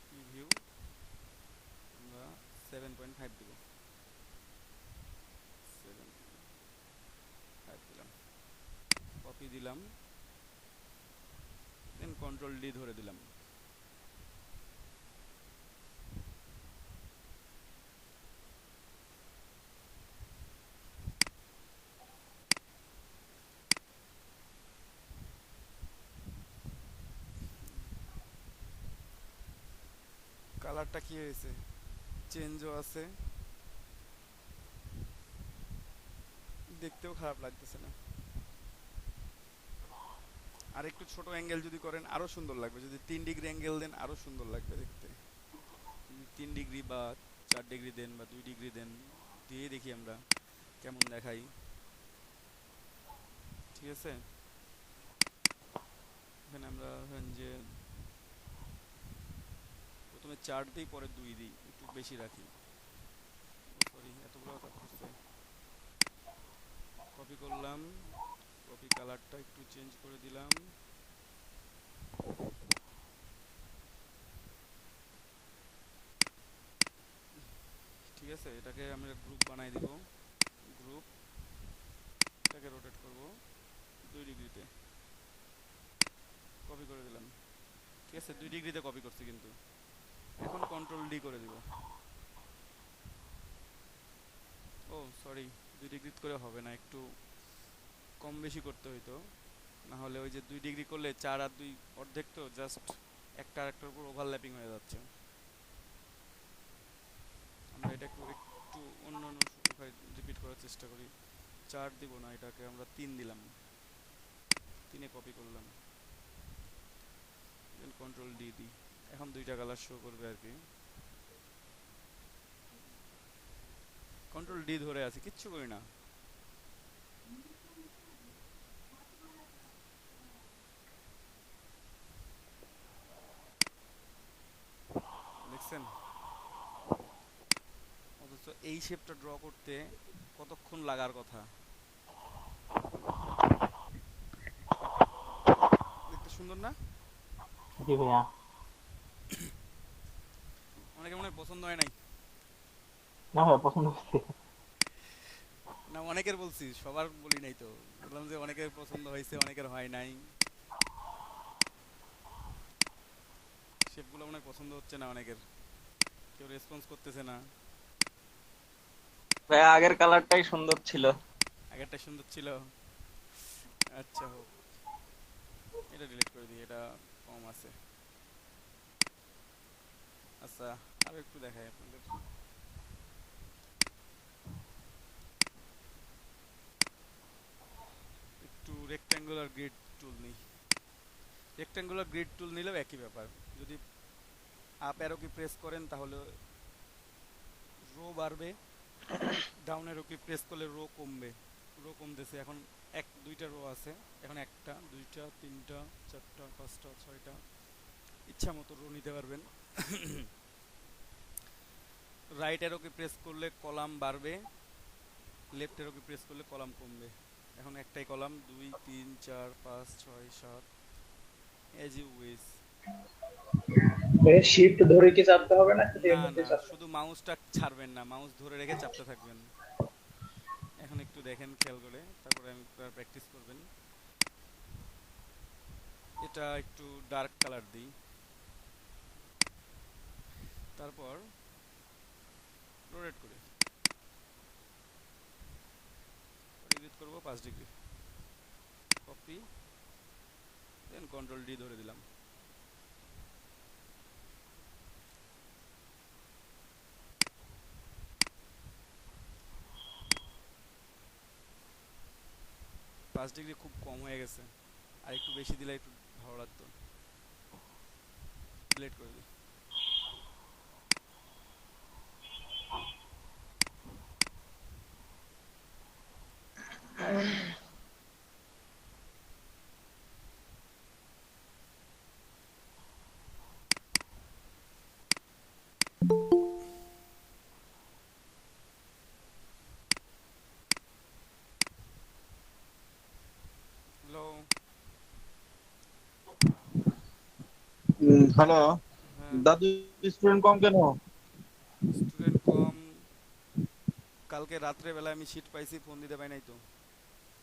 প্রিভিউ, আমরা 7.5 দিব, 7.5 দিলাম, কপি দিলাম, দেন কন্ট্রোল ডি ধরে দিলাম। কালারটা কি হয়েছে, চেঞ্জও আছে, দেখতেও খারাপ লাগতেছে না। আর একটু ছোট অ্যাঙ্গেল যদি করেন আরো সুন্দর লাগবে, যদি 3 ডিগ্রি অ্যাঙ্গেল দেন আরো সুন্দর লাগবে দেখতে। 3 ডিগ্রি বা 4 ডিগ্রি দেন বা 2 ডিগ্রি দেন, দিয়ে দেখি আমরা কেমন দেখাই। ঠিক আছে, এখানে আমরা ধরেন যে প্রথমে 4 দিই, পরে 2 দিই, একটু বেশি রাখি, সরি এতগুলো করছে। কপি করলাম, কপি, কালারটা একটু চেঞ্জ করে দিলাম, ঠিক আছে। এটাকে আমরা গ্রুপ বানাই দিব, গ্রুপ, এটাকে রোটেট করব 2 ডিগ্রিতে, কপি করে দিলাম, ঠিক আছে। 2 ডিগ্রিতে কপি করছি কিন্তু, এখন কন্ট্রোল ডি করে দিব। ও সরি, 2 ডিগ্রি করে হবে না, একটু কম বেশি করতে হইতো, না হলে ওই যে 2 ডিগ্রি করলে 4 আর 2 অর্ধেক, তো জাস্ট একটা আরেকটার উপর ওভারল্যাপিং হয়ে যাচ্ছে। আমরা এটা একটু একটু অন্য অন্য রিপিট করার চেষ্টা করি। 4 দিব না, এটাকে আমরা 3 দিলাম, 3-এ কপি করলাম, দেন কন্ট্রোল ডি দিই, এখন 2টা কালার শো করবে আর কি। কন্ট্রোল ডি ধরে আছে, কিচ্ছু করি না। দেখছেন? অথচ এই শেপটা ড্র করতে কতক্ষণ লাগার কথা, দেখতে সুন্দর না? জি ভাইয়া। অনেকে মনে হয় পছন্দ হয় নাই। না ভাইয়া, পছন্দ হচ্ছে। না অনেকের বলছি, সবার বলি নাই তো। বললাম যে অনেকের পছন্দ হয়েছে, অনেকের হয় নাই। শেপগুলো মনে হয় পছন্দ হচ্ছে না অনেকের, কেউ রেসপন্স করতেছে না। ভাই আগের কালারটাই সুন্দর ছিল। আগেরটা সুন্দর ছিল। আচ্ছা হোক, এটা ডিলিট করে দিই, এটা কম আছে। আচ্ছা, আরো একটু দেখাই আপনাদের। একটু রেক্ট্যাঙ্গুলার গ্রিড টুল নিই। রেক্ট্যাঙ্গুলার গ্রিড টুল নিলেও একই ব্যাপার। যদি আপ অ্যারো কি প্রেস করেন তাহলে রো বাড়বে, ডাউন অ্যারো কি প্রেস করলে রো কমবে। রো কমতেছে, এখন দুইটা রো আছে, এখন একটা, দুইটা, তিনটা, চারটা, পাঁচটা, ছয়টা, ইচ্ছা মতো রো নিতে পারবেন। রাইট অ্যারো কি প্রেস করলে কলাম বাড়বে, লেফট অ্যারো কি প্রেস করলে কলাম কমবে। এখন একটাই column, 2 3 4 5 6 7, as you wish. Shift ধরে কি চাপতে হবে না, শুধু না এমনিতে না, চাপতে শুধু মাউসটা ছাড়বেন না, মাউস ধরে রেখে চাপতে থাকবেন। এখন একটু দেখেন খেয়াল করে, তারপরে আমি প্র্যাকটিস করবেন। এটা একটু ডার্ক কালার দিই, তারপর রোটেট করে এডিট করব 5 ডিগ্রি, কপি, দেন কন্ট্রোল ডি ধরে দিলাম। পাঁচ ডিগ্রি খুব কম হয়ে গেছে, আর একটু বেশি দিলে একটু ভালো লাগতো। ডিলিট করে দিই। হ্যালো। হ্যালো হ্যাঁ, দাদু, স্টুডেন্ট কম কেন? স্টুডেন্ট কম। কালকে রাত্রে বেলায় আমি শীট পাইছি, ফোন দিতে পাই নাই তো।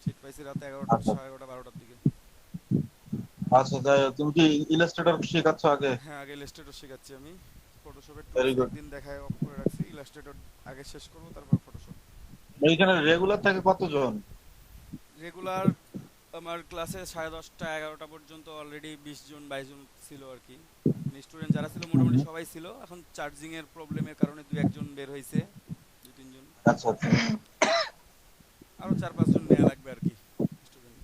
শীট পাইছি রাতে 11টা, আচ্ছা 11:30, 12টার দিকে। আচ্ছা, যাই হোক, তুমি কি ইলাস্ট্রেটর শেখাচ্ছ আগে? হ্যাঁ, আগে ইলাস্ট্রেটর শেখাচ্ছি আমি। ফটোশপের ভেরি টুলস গুড। একদিন দেখায় অফ করে রাখছি, ইলাস্ট্রেটর আগে শেষ করব, তারপর ফটোশপ। এইখানে রেগুলার থাকে কতজন? রেগুলার আমার ক্লাসে 10:30 11টা পর্যন্ত অলরেডি 20 জন 22 জন ছিল আর কি। স্টুডেন্ট যারা ছিল মোটামুটি সবাই ছিল, এখন চার্জিং এর প্রবলেমের কারণে 2-1 জন বের হয়েছে, 2-3 জন। আচ্ছা আচ্ছা আরো 4-5 জন নেওয়া লাগবে আর কি স্টুডেন্ট।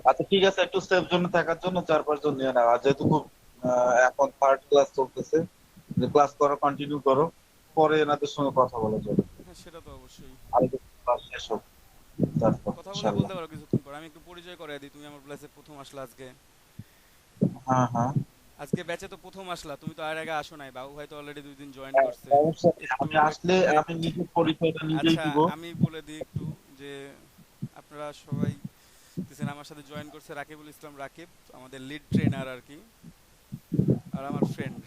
আচ্ছা, ঠিক আছে, একটু সেফ জোনে থাকার জন্য 4-5 জন নিয়ে নাও। আর যেহেতু খুব এখন থার্ড ক্লাস চলতেছে, যে ক্লাস করো, কন্টিনিউ করো, পরে এনাদের সঙ্গে কথা বলা যাবে। হ্যাঁ, সেটা তো অবশ্যই। আর ক্লাস শেষ হোক তারপর কথা ইনশাল্লাহ। বলতে পারো কিছুক্ষণ পর। আমি একটু পরিচয় করাই দিই, তুমি আমার ক্লাসে প্রথম আসলা আজকে। হ্যাঁ হ্যাঁ, আজকে ব্যাচে তো প্রথম আসলা, তুমি তো আর আগে আসো নাই, বাবু ভাই তো অলরেডি 2 দিন জয়েন হ্যাঁ, করছে। অবশ্যই একটু আমি আসলে ওয়েট। আমি নিজের পরিচয়টা নিজেই আচ্ছা, দিব। আমি বলে দিই একটু যে আপনারা সবাই দেখছেন আমার সাথে জয়েন করছে রাকিবুল ইসলাম, রাকিব আমাদের লিড ট্রেনার আর কি, আর আমার ফ্রেন্ড।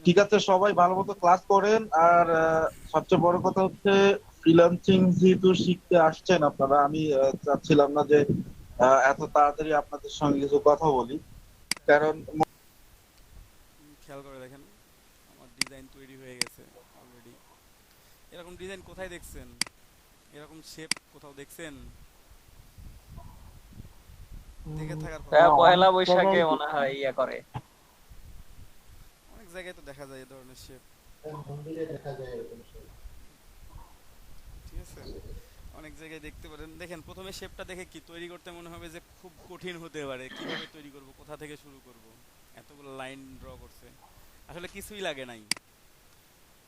ঠিক আছে, সবাই ভালো মতো ক্লাস করেন। আর সবচেয়ে বড় কথা হচ্ছে, ফ্রিল্যান্সিং যেহেতু শিখতে আসছেন আপনারা, আমি চাচ্ছিলাম না যে এত তাড়াতাড়ি আপনাদের সঙ্গে কিছু কথা বলি, কারণ খেয়াল করে দেখেন, আমার ডিজাইন তৈরি হয়ে গেছে অলরেডি। এরকম ডিজাইন কোথায় দেখছেন? এরকম শেপ কোথাও দেখছেন? দেখে থাকার কথা। পয়লা অনেক বৈশাখে জায়গায় মনে হয় ইয়া করে। অনেক জায়গায় তো দেখা যায় এই ধরনের শেপ, ঠিক আছে? অনেক জায়গায় দেখতে পারেন। দেখেন, প্রথমে শেপটা দেখে কি তৈরি করতে মনে হবে যে খুব কঠিন হতে পারে, কিভাবে তৈরি করব, কোথা থেকে শুরু করব, এতগুলো লাইন ড্র করছে। আসলে কিছুই লাগে নাই,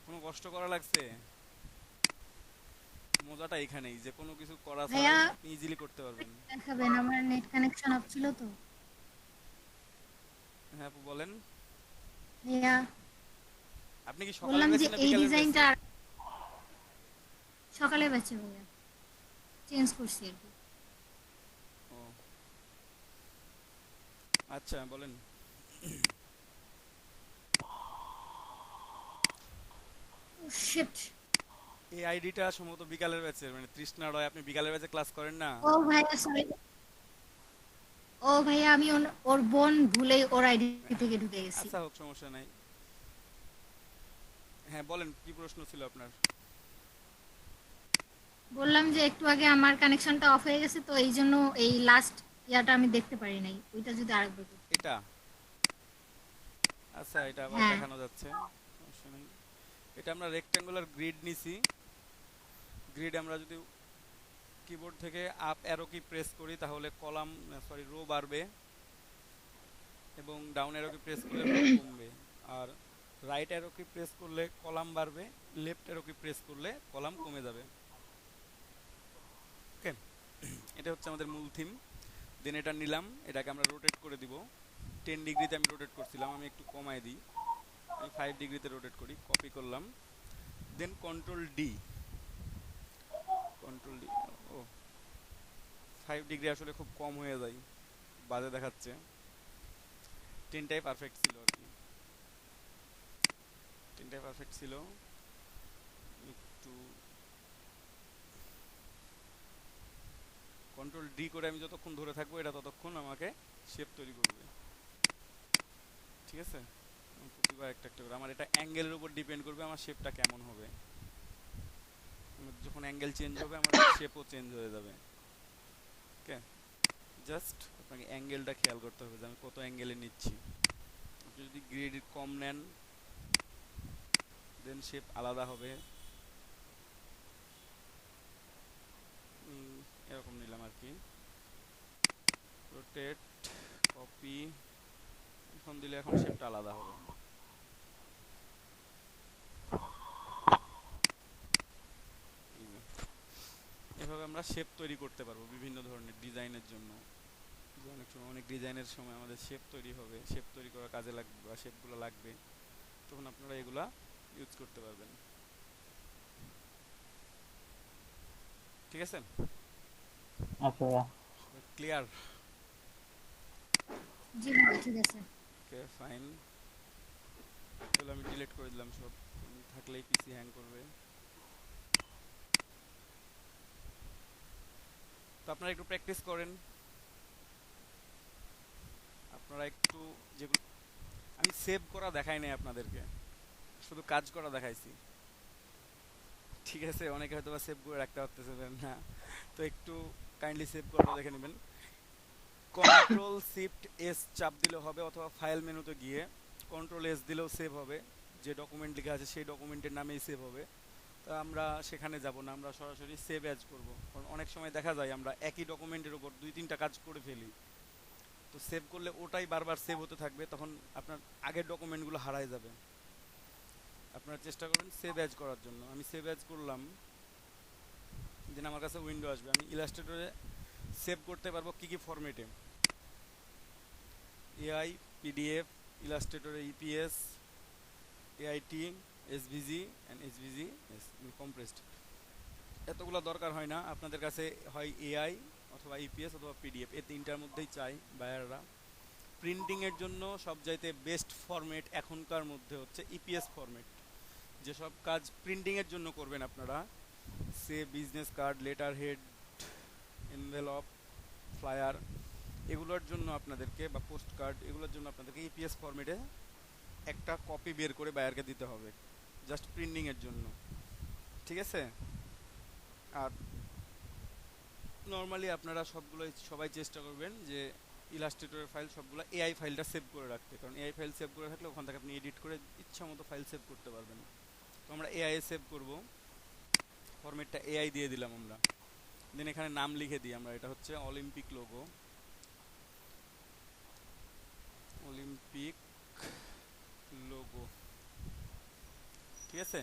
কোনো কষ্ট করা লাগছে? মজাটা এখানেই যে কোনো কিছু করা ভাইয়া, ছাড়াই আপনি ইজিলি করতে পারবেন। দেখাবেন? আমার নেট কানেকশন অফ ছিল তো। হ্যাঁ আপু বলেন, ভাইয়া, আপনি কি সকালের বললাম যে ব্যাচে না এই বিকালের ব্যাচে? ডিজাইনটা সকালে বেঁচে ভাইয়া, চেঞ্জ করছি আর কি। ও আচ্ছা, বলেন। শিট, এই আইডিটা সম্ভবত বিকালের ব্যাচের, মানে তৃষ্ণা রয়, আপনি বিকালের ব্যাচে ক্লাস করেন না? ও ভাইয়া সরি, ও ভাইয়া আমি ওর বোন ভুলেই ওর আইডি থেকে ঢুকে গেছি। আচ্ছা হোক, সমস্যা নাই। হ্যাঁ বলেন, কি প্রশ্ন ছিল আপনার? বললাম যে একটু আগে আমার কানেকশনটা অফ হয়ে গেছে, তো এই জন্য এই লাস্ট ইয়াটা আমি দেখতে পারি নাই, ওইটা যদি আরেকবার করতে। এটা আচ্ছা, এটা আবার হ্যাঁ দেখানো যাচ্ছে, সমস্যা নেই। এটা আমরা রেক্ট্যাঙ্গুলার গ্রিড নিছি। গ্রিড আমরা যদি কিবোর্ড থেকে আপ অ্যারো কি প্রেস করি তাহলে কলাম, সরি, রো বাড়বে, এবং ডাউন অ্যারো কি প্রেস করলে রো কমবে। আর রাইট অ্যারো কি প্রেস করলে কলাম বাড়বে, লেফট অ্যারো কি প্রেস করলে কলাম কমে যাবে। ওকে, এটা হচ্ছে আমাদের মূল থিম। দেন এটা নিলাম, এটাকে আমরা রোটেট করে দিব। 10 ডিগ্রিতে আমি রোটেট করছিলাম, আমি একটু কমায় দিই, আমি 5 ডিগ্রিতে রোটেট করি। কপি করলাম, দেন কন্ট্রোল ডি, কন্ট্রোল ডি। ও 5 ডিগ্রি আসলে খুব কম হয়ে যায়, বাজে দেখাচ্ছে। 10টাই পারফেক্ট ছিল আর কি, 10টাই পারফেক্ট ছিল। একটু কন্ট্রোল ডি করে আমি যতক্ষণ ধরে থাকবো এটা ততক্ষণ আমাকে শেপ তৈরি করবে, ঠিক আছে? আমি প্রতিবার একটা একটা করে, আমার এটা অ্যাঙ্গেলের উপর ডিপেন্ড করবে আমার শেপটা কেমন হবে। যখন অ্যাঙ্গেল চেঞ্জ হবে আমার শেপও চেঞ্জ হয়ে যাবে। ওকে, জাস্ট আপনাকে অ্যাঙ্গেলটা খেয়াল করতে হবে যে আমি কত অ্যাঙ্গেলে নিচ্ছি। আপনি যদি গ্রেড কম নেন দেন শেপ আলাদা হবে। এরকম নিলাম আর কি, রোটেট, কপি, এখন দিলে এখন শেপটা আলাদা হবে। এভাবে আমরা শেপ তৈরি করতে পারবো বিভিন্ন ধরনের ডিজাইনের জন্য। অনেক সময় অনেক ডিজাইনের সময় আমাদের শেপ তৈরি হবে, শেপ তৈরি করার কাজে লাগবে বা শেপগুলো লাগবে, তখন আপনারা এগুলা ইউজ করতে পারবেন। ঠিক আছে, আচ্ছা ভাইয়া। ক্লিয়ার? জি ভাইয়া ঠিক আছে। ওকে ফাইন, তাহলে আমি ডিলিট করে দিলাম সব, থাকলেই পিসি হ্যাং করবে। তো আপনারা একটু প্র্যাকটিস করেন, আপনারা একটু, যেগুলো আমি সেভ করা দেখাই নাই আপনাদেরকে, শুধু কাজ করা দেখাইছি, ঠিক আছে? অনেকে হয়তো বা সেভ করে রাখতে পারতেছেন না, তো একটু কাইন্ডলি সেভ করাটা দেখে নেবেন। কন্ট্রোল শিফট এস চাপ দিলেও হবে, অথবা ফাইল মেনুতে গিয়ে কন্ট্রোল এস দিলেও সেভ হবে। যে ডকুমেন্ট লেখা আছে সেই ডকুমেন্টের নামেই সেভ হবে। তো আমরা সেখানে যাব না, আমরা সরাসরি সেভ অ্যাজ করব, কারণ অনেক সময় দেখা যায় আমরা একই ডকুমেন্টের উপর 2-3টা কাজ করে ফেলি। তো সেভ করলে ওটাই বারবার সেভ হতে থাকবে, তখন আপনার আগের ডকুমেন্টগুলো হারায় যাবে। আপনারা চেষ্টা করবেন সেভ অ্যাজ করার জন্য। আমি সেভ অ্যাজ করলাম, দেন আমার কাছে উইন্ডো আসবে। আমি ইলাস্ট্রেটরে সেভ করতে পারবো কী কী ফরম্যাটে: এআই, পিডিএফ, ইলাস্ট্রেটরে EPS, AIT, SVG and SVG compressed. এতগুলো দরকার হয় না, আপনাদের কাছে হয় এআই অথবা ইপিএস অথবা পিডিএফ, এই তিনটার মধ্যেই চাই বায়াররা। প্রিন্টিংয়ের জন্য সবচাইতে বেস্ট ফরম্যাট এখনকার মধ্যে হচ্ছে ইপিএস ফরম্যাট। যেসব কাজ প্রিন্টিংয়ের জন্য করবেন আপনারা, সে business card, letter head, envelope, flyer, এগুলোর জন্য আপনাদেরকে, বা পোস্ট কার্ড, এগুলোর জন্য আপনাদেরকে ইপিএস ফরম্যাটে একটা কপি বের করে বায়ারকে দিতে হবে, জাস্ট প্রিন্টিংয়ের জন্য, ঠিক আছে? আর নর্মালি আপনারা সবাই চেষ্টা করবেন যে ইলাস্ট্রেটরের ফাইল সবগুলো এআই ফাইলটা সেভ করে রাখতে, কারণ এআই ফাইল সেভ করে থাকলে ওখান থেকে আপনি এডিট করে ইচ্ছা মতো ফাইল সেভ করতে পারবেন। তো আমরা এআই সেভ করব, ফরম্যাটটা এআই দিয়ে দিলাম আমরা, দেন এখানে নাম লিখে দিই আমরা, এটা হচ্ছে অলিম্পিক লোগো, অলিম্পিক লোগো, ঠিক আছে?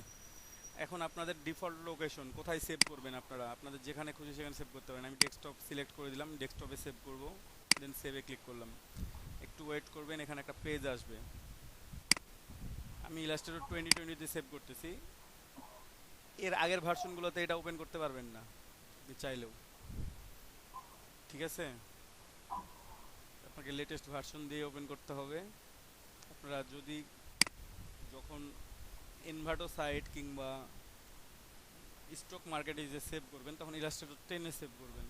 এখন আপনাদের ডিফল্ট লোকেশন কোথায় সেভ করবেন, আপনারা আপনাদের যেখানে খুশি সেখানে সেভ করতে পারেন। আমি ডেস্কটপ সিলেক্ট করে দিলাম, ডেস্কটপে সেভ করব, দেন সেভে ক্লিক করলাম। একটু ওয়েট করবেন, এখানে একটা পেজ আসবে। আমি ইলাস্ট্রেটর 2020-তে সেভ করতেছি, এর আগের ভার্সনগুলোতে এটা ওপেন করতে পারবেন না চাইলেও, ঠিক আছে? আপনাকে লেটেস্ট ভার্সন দিয়ে ওপেন করতে হবে। আপনারা যদি যখন ইনভার্টো সাইট কিংবা স্টক মার্কেটে যে সেভ করবেন তখন ইলাস্ট্রেটর 10 এ সেভ করবেন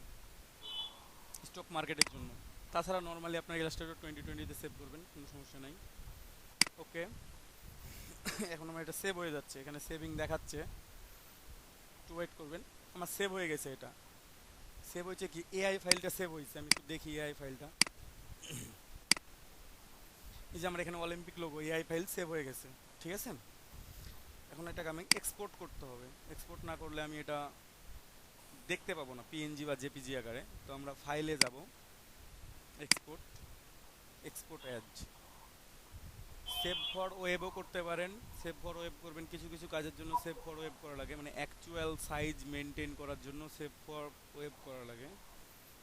স্টক মার্কেটের জন্য। তাছাড়া নর্মালি আপনার ইলাস্ট্রেটর 2020 সেভ করবেন, কোনো সমস্যা নাই। ওকে, এখন আমার এটা সেভ হয়ে যাচ্ছে, এখানে সেভিং দেখাচ্ছে, একটু ওয়েট করবেন। আমার সেভ হয়ে গেছে, এটা সেভ হয়েছে কি এআই ফাইলটা সেভ হয়েছে, আমি একটু দেখি এআই ফাইলটা। এই যে আমার এখানে Olympic logo AI file save হয়ে গেছে, ঠিক আছে। এখন এটাকে আমি এক্সপোর্ট করতে হবে, এক্সপোর্ট না করলে আমি এটা দেখতে পাবো না পিএনজি বা জেপিজি আকারে। তো আমরা ফাইলে যাব, export, export as, save for ওয়েবও করতে পারেন। সেভ ফর ওয়েব করবেন, কিছু কিছু কাজের জন্য সেভ ফর ওয়েব করা লাগে, মানে অ্যাকচুয়াল সাইজ মেনটেন করার জন্য সেভ ফর ওয়েব করা লাগে।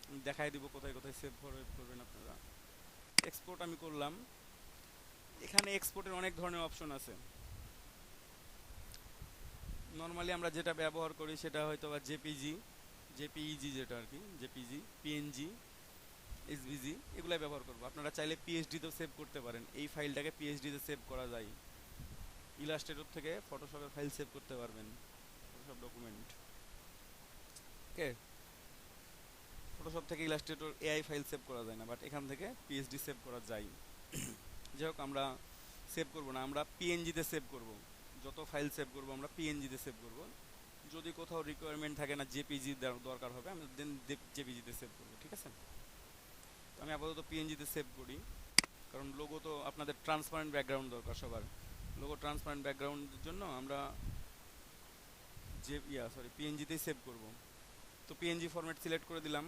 আমি দেখাই দিব কোথায় কোথায় সেভ ফর ওয়েব করবেন আপনারা। এক্সপোর্ট আমি করলাম। এখানে এক্সপোর্টের অনেক ধরনের অপশন আছে। নর্মালি আমরা যেটা ব্যবহার করি সেটা হয়তো বা জেপিজি, জেপিইজি যেটা আর কি, জেপিজি, পিএনজি, এসভিজি এগুলাই ব্যবহার করবো। আপনারা চাইলে পিএইচডিতেও সেভ করতে পারেন, এই ফাইলটাকে পিএইচডিতে সেভ করা যায়। ইলাস্ট্রেটর থেকে ফটোশপের ফাইল সেভ করতে পারবেন, ফটোশপ ডকুমেন্ট। ওকে, ফটোশপ থেকে ইলাস্ট্রেটর এআই ফাইল সেভ করা যায় না, বাট এখান থেকে পিএইচডি সেভ করা যায়। যাই হোক, আমরা সেভ করব না, আমরা পিএনজিতে সেভ করব। যত ফাইল সেভ করব আমরা পিএনজিতে সেভ করব। যদি কোথাও রিকোয়ারমেন্ট থাকে না জেপিজি দরকার হবে, আমি দেন জেপিজিতে সেভ করব, ঠিক আছে। তো আমি আপাতত পিএনজিতে সেভ করি, কারণ লোগো তো আপনাদের ট্রান্সপারেন্ট ব্যাকগ্রাউন্ড দরকার সবার। লোগো ট্রান্সপারেন্ট ব্যাকগ্রাউন্ডের জন্য আমরা পিএনজিতেই সেভ করব। তো পিএনজি ফরম্যাট সিলেক্ট করে দিলাম,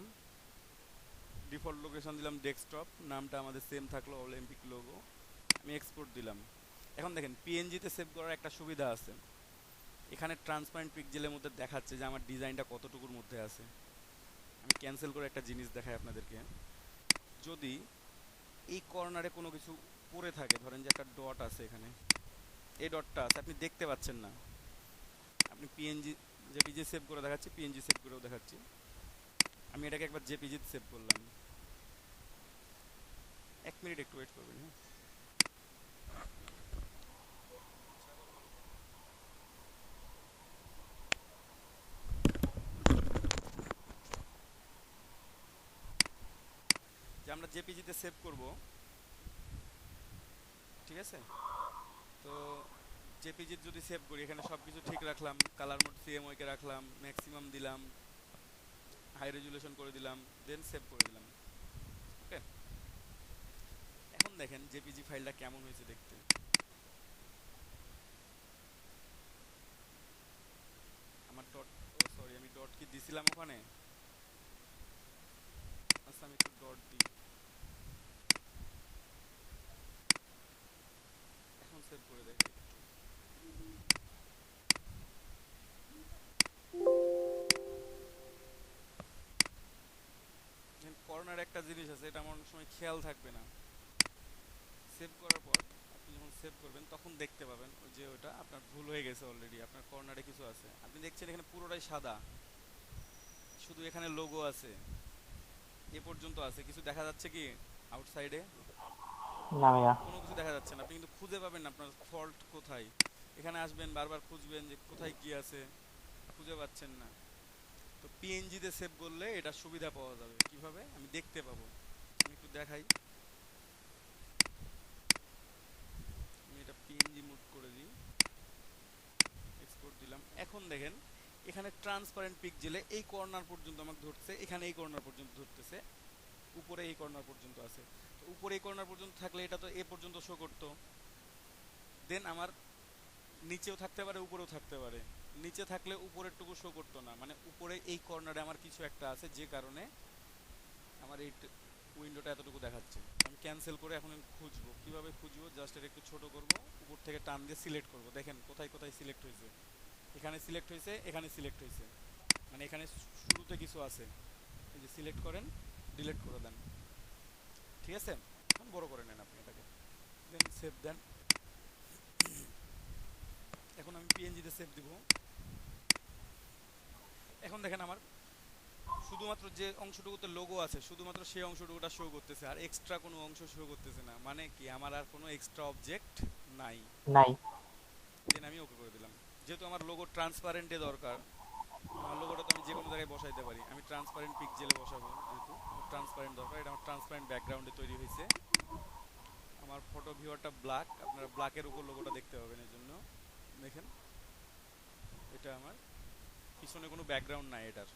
ডিফল্ট লোকেশন দিলাম ডেস্কটপ, নামটা আমাদের সেম থাকলো অলিম্পিক লোগো। আমি এক্সপোর্ট দিলাম। এখন দেখেন পিএনজিতে সেভ করার একটা সুবিধা আছে, এখানে ট্রান্সপারেন্ট পিক্সেলের মধ্যে দেখাচ্ছে যে আমার ডিজাইনটা কতটুকুর মধ্যে আছে। আমি ক্যান্সেল করে একটা জিনিস দেখাই আপনাদেরকে। যদি এই কর্নারে কোনো কিছু পড়ে থাকে, ধরেন যে একটা ডট আছে এখানে, এই ডটটা আছে, আপনি দেখতে পাচ্ছেন না, আপনি পিএনজি জেপিজি সেভ করে দেখাচ্ছি, পিএনজি সেভ করেও দেখাচ্ছি। আমি এটাকে একবার জেপিজি সেভ করলাম। 1 মিনিট একটু ওয়েট করবেন, হ্যাঁ। যে আমরা জেপিজিতে সেভ করব, ঠিক আছে। তো জেপিজি যদি সেভ করি, এখানে সব কিছু ঠিক রাখলাম, কালার মোড সিএমওয়াইকে রাখলাম, ম্যাক্সিমাম দিলাম, হাই রেজুলেশন করে দিলাম, দেন সেভ করে দিলাম। ওকে, এখন দেখেন জেপিজি ফাইলটা কেমন হয়েছে দেখতে। আমার ডট, সরি আমি ডট কি দিছিলাম ওখানে, আচ্ছা আমি একটু ডট দিই, এখন সেভ করে দেখাই। কর্নার একটা জিনিস আছে, এটা আমার অনেক সময় খেয়াল থাকবে না। সেভ করার পর আপনি যখন সেভ করবেন তখন দেখতে পাবেন ওই যে ওটা আপনার ভুল হয়ে গেছে অলরেডি, আপনার কর্নারে কিছু আছে। আপনি দেখছেন এখানে পুরোটাই সাদা, শুধু এখানে লোগো আছে, এ পর্যন্ত আছে, কিছু দেখা যাচ্ছে কি আউটসাইডে? না ভাইয়া। কোনো কিছু দেখা যাচ্ছে না। আপনি কিন্তু খুঁজে পাবেন না আপনার ফল্ট কোথায়। এখানে আসবেন, বারবার খুঁজবেন যে কোথায় কি আছে, খুঁজে পাচ্ছেন না। তো পিএনজিতে সেভ করলে এটা সুবিধা পাওয়া যাবে। কিভাবে আমি দেখতে পাবো, আমি একটু দেখাই। আমি এটা পিএনজি মোড করে দিই, এক্সপোর্ট দিলাম। এখন দেখেন এখানে ট্রান্সপারেন্ট পিক্সেলে এই কর্নার পর্যন্ত আমাকে ধরছে, এখানে এই কর্নার পর্যন্ত ধরতেছে, উপরে এই কর্নার পর্যন্ত আছে। তো উপরে এই কর্নার পর্যন্ত থাকলে এটা তো এ পর্যন্ত শো করতো, দেন আমার নিচেও থাকতে পারে উপরেও থাকতে পারে। নিচে থাকলে উপরের টুকু শো করতো না, মানে উপরে এই কর্নারে আমার কিছু একটা আছে যে কারণে আমার এই উইন্ডোটা এতটুকু দেখাচ্ছে। আমি ক্যান্সেল করে এখন আমি খুঁজবো, কিভাবে খুঁজবো, জাস্ট এটা একটু ছোট করব, উপর থেকে টান দিয়ে সিলেক্ট করব। দেখেন কোথায় কোথায় সিলেক্ট হয়েছে, এখানে সিলেক্ট হয়েছে, এখানে সিলেক্ট হয়েছে, মানে এখানে শুরুতে কিছু আছে। এই যে সিলেক্ট করেন, ডিলিট করে দেন, ঠিক আছে। এখন বড় করে নেন আপনি এটাকে, দেন সেভ দেন। এখন আমি পিএনজিতে সেভ দিব। এখন দেখেন আমার শুধুমাত্র যে অংশটুকুতে লোগো আছে শুধুমাত্র সেই অংশটুকুটা শো করতেছে, আর এক্সট্রা কোনো অংশ শো করতেছে না, মানে কি আমার আর কোনো এক্সট্রা অবজেক্ট নাই। নাই। দেন আমি ওকে করে দিলাম। যেহেতু আমার লোগো ট্রান্সপারেন্টে দরকার, আমার লোগোটা তো আমি যে কোনো জায়গায় বসাইতে পারি। আমি ট্রান্সপারেন্ট পিক্সেলে বসাবো, যেহেতু আমার ট্রান্সপারেন্ট দরকার। এটা আমার ট্রান্সপারেন্ট ব্যাকগ্রাউন্ডে তৈরি হয়েছে। আমার ফটো ভিউয়ারটা ব্ল্যাক, আপনারা ব্ল্যাকের উপর লোগোটা দেখতে পাবেন। এই জন্য দেখেন এটা আমার পিছনে কোনো ব্যাকগ্রাউন্ড নাই এটার।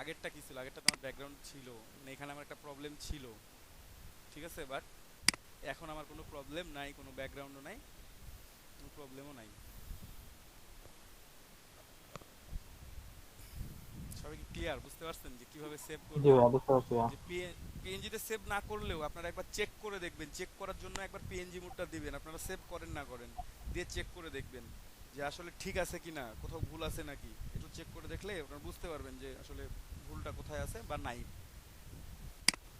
আগেরটা কি ছিল, আগেরটা তো আমার ব্যাকগ্রাউন্ড ছিল, মানে এখানে আমার একটা প্রবলেম ছিল, ঠিক আছে। বাট এখন আমার কোনো প্রবলেম নাই, কোনো ব্যাকগ্রাউন্ডও নাই, কোনো প্রবলেমও নাই। সবাই কি ক্লিয়ার, বুঝতে পারছেন যে কিভাবে সেভ জি করবেন? ভাইয়া বুঝতে পারছি ভাইয়া। যে পিএনজিতে সেভ না করলেও আপনারা একবার চেক করে দেখবেন। চেক করার জন্য একবার পিএনজি মোডটা দিবেন, আপনারা সেভ করেন না করেন, দিয়ে চেক করে দেখবেন যে আসলে ঠিক আছে কিনা, কোথাও ভুল আছে নাকি। একটু চেক করে দেখলে আপনারা বুঝতে পারবেন যে আসলে ভুলটা কোথায় আছে বা নাই।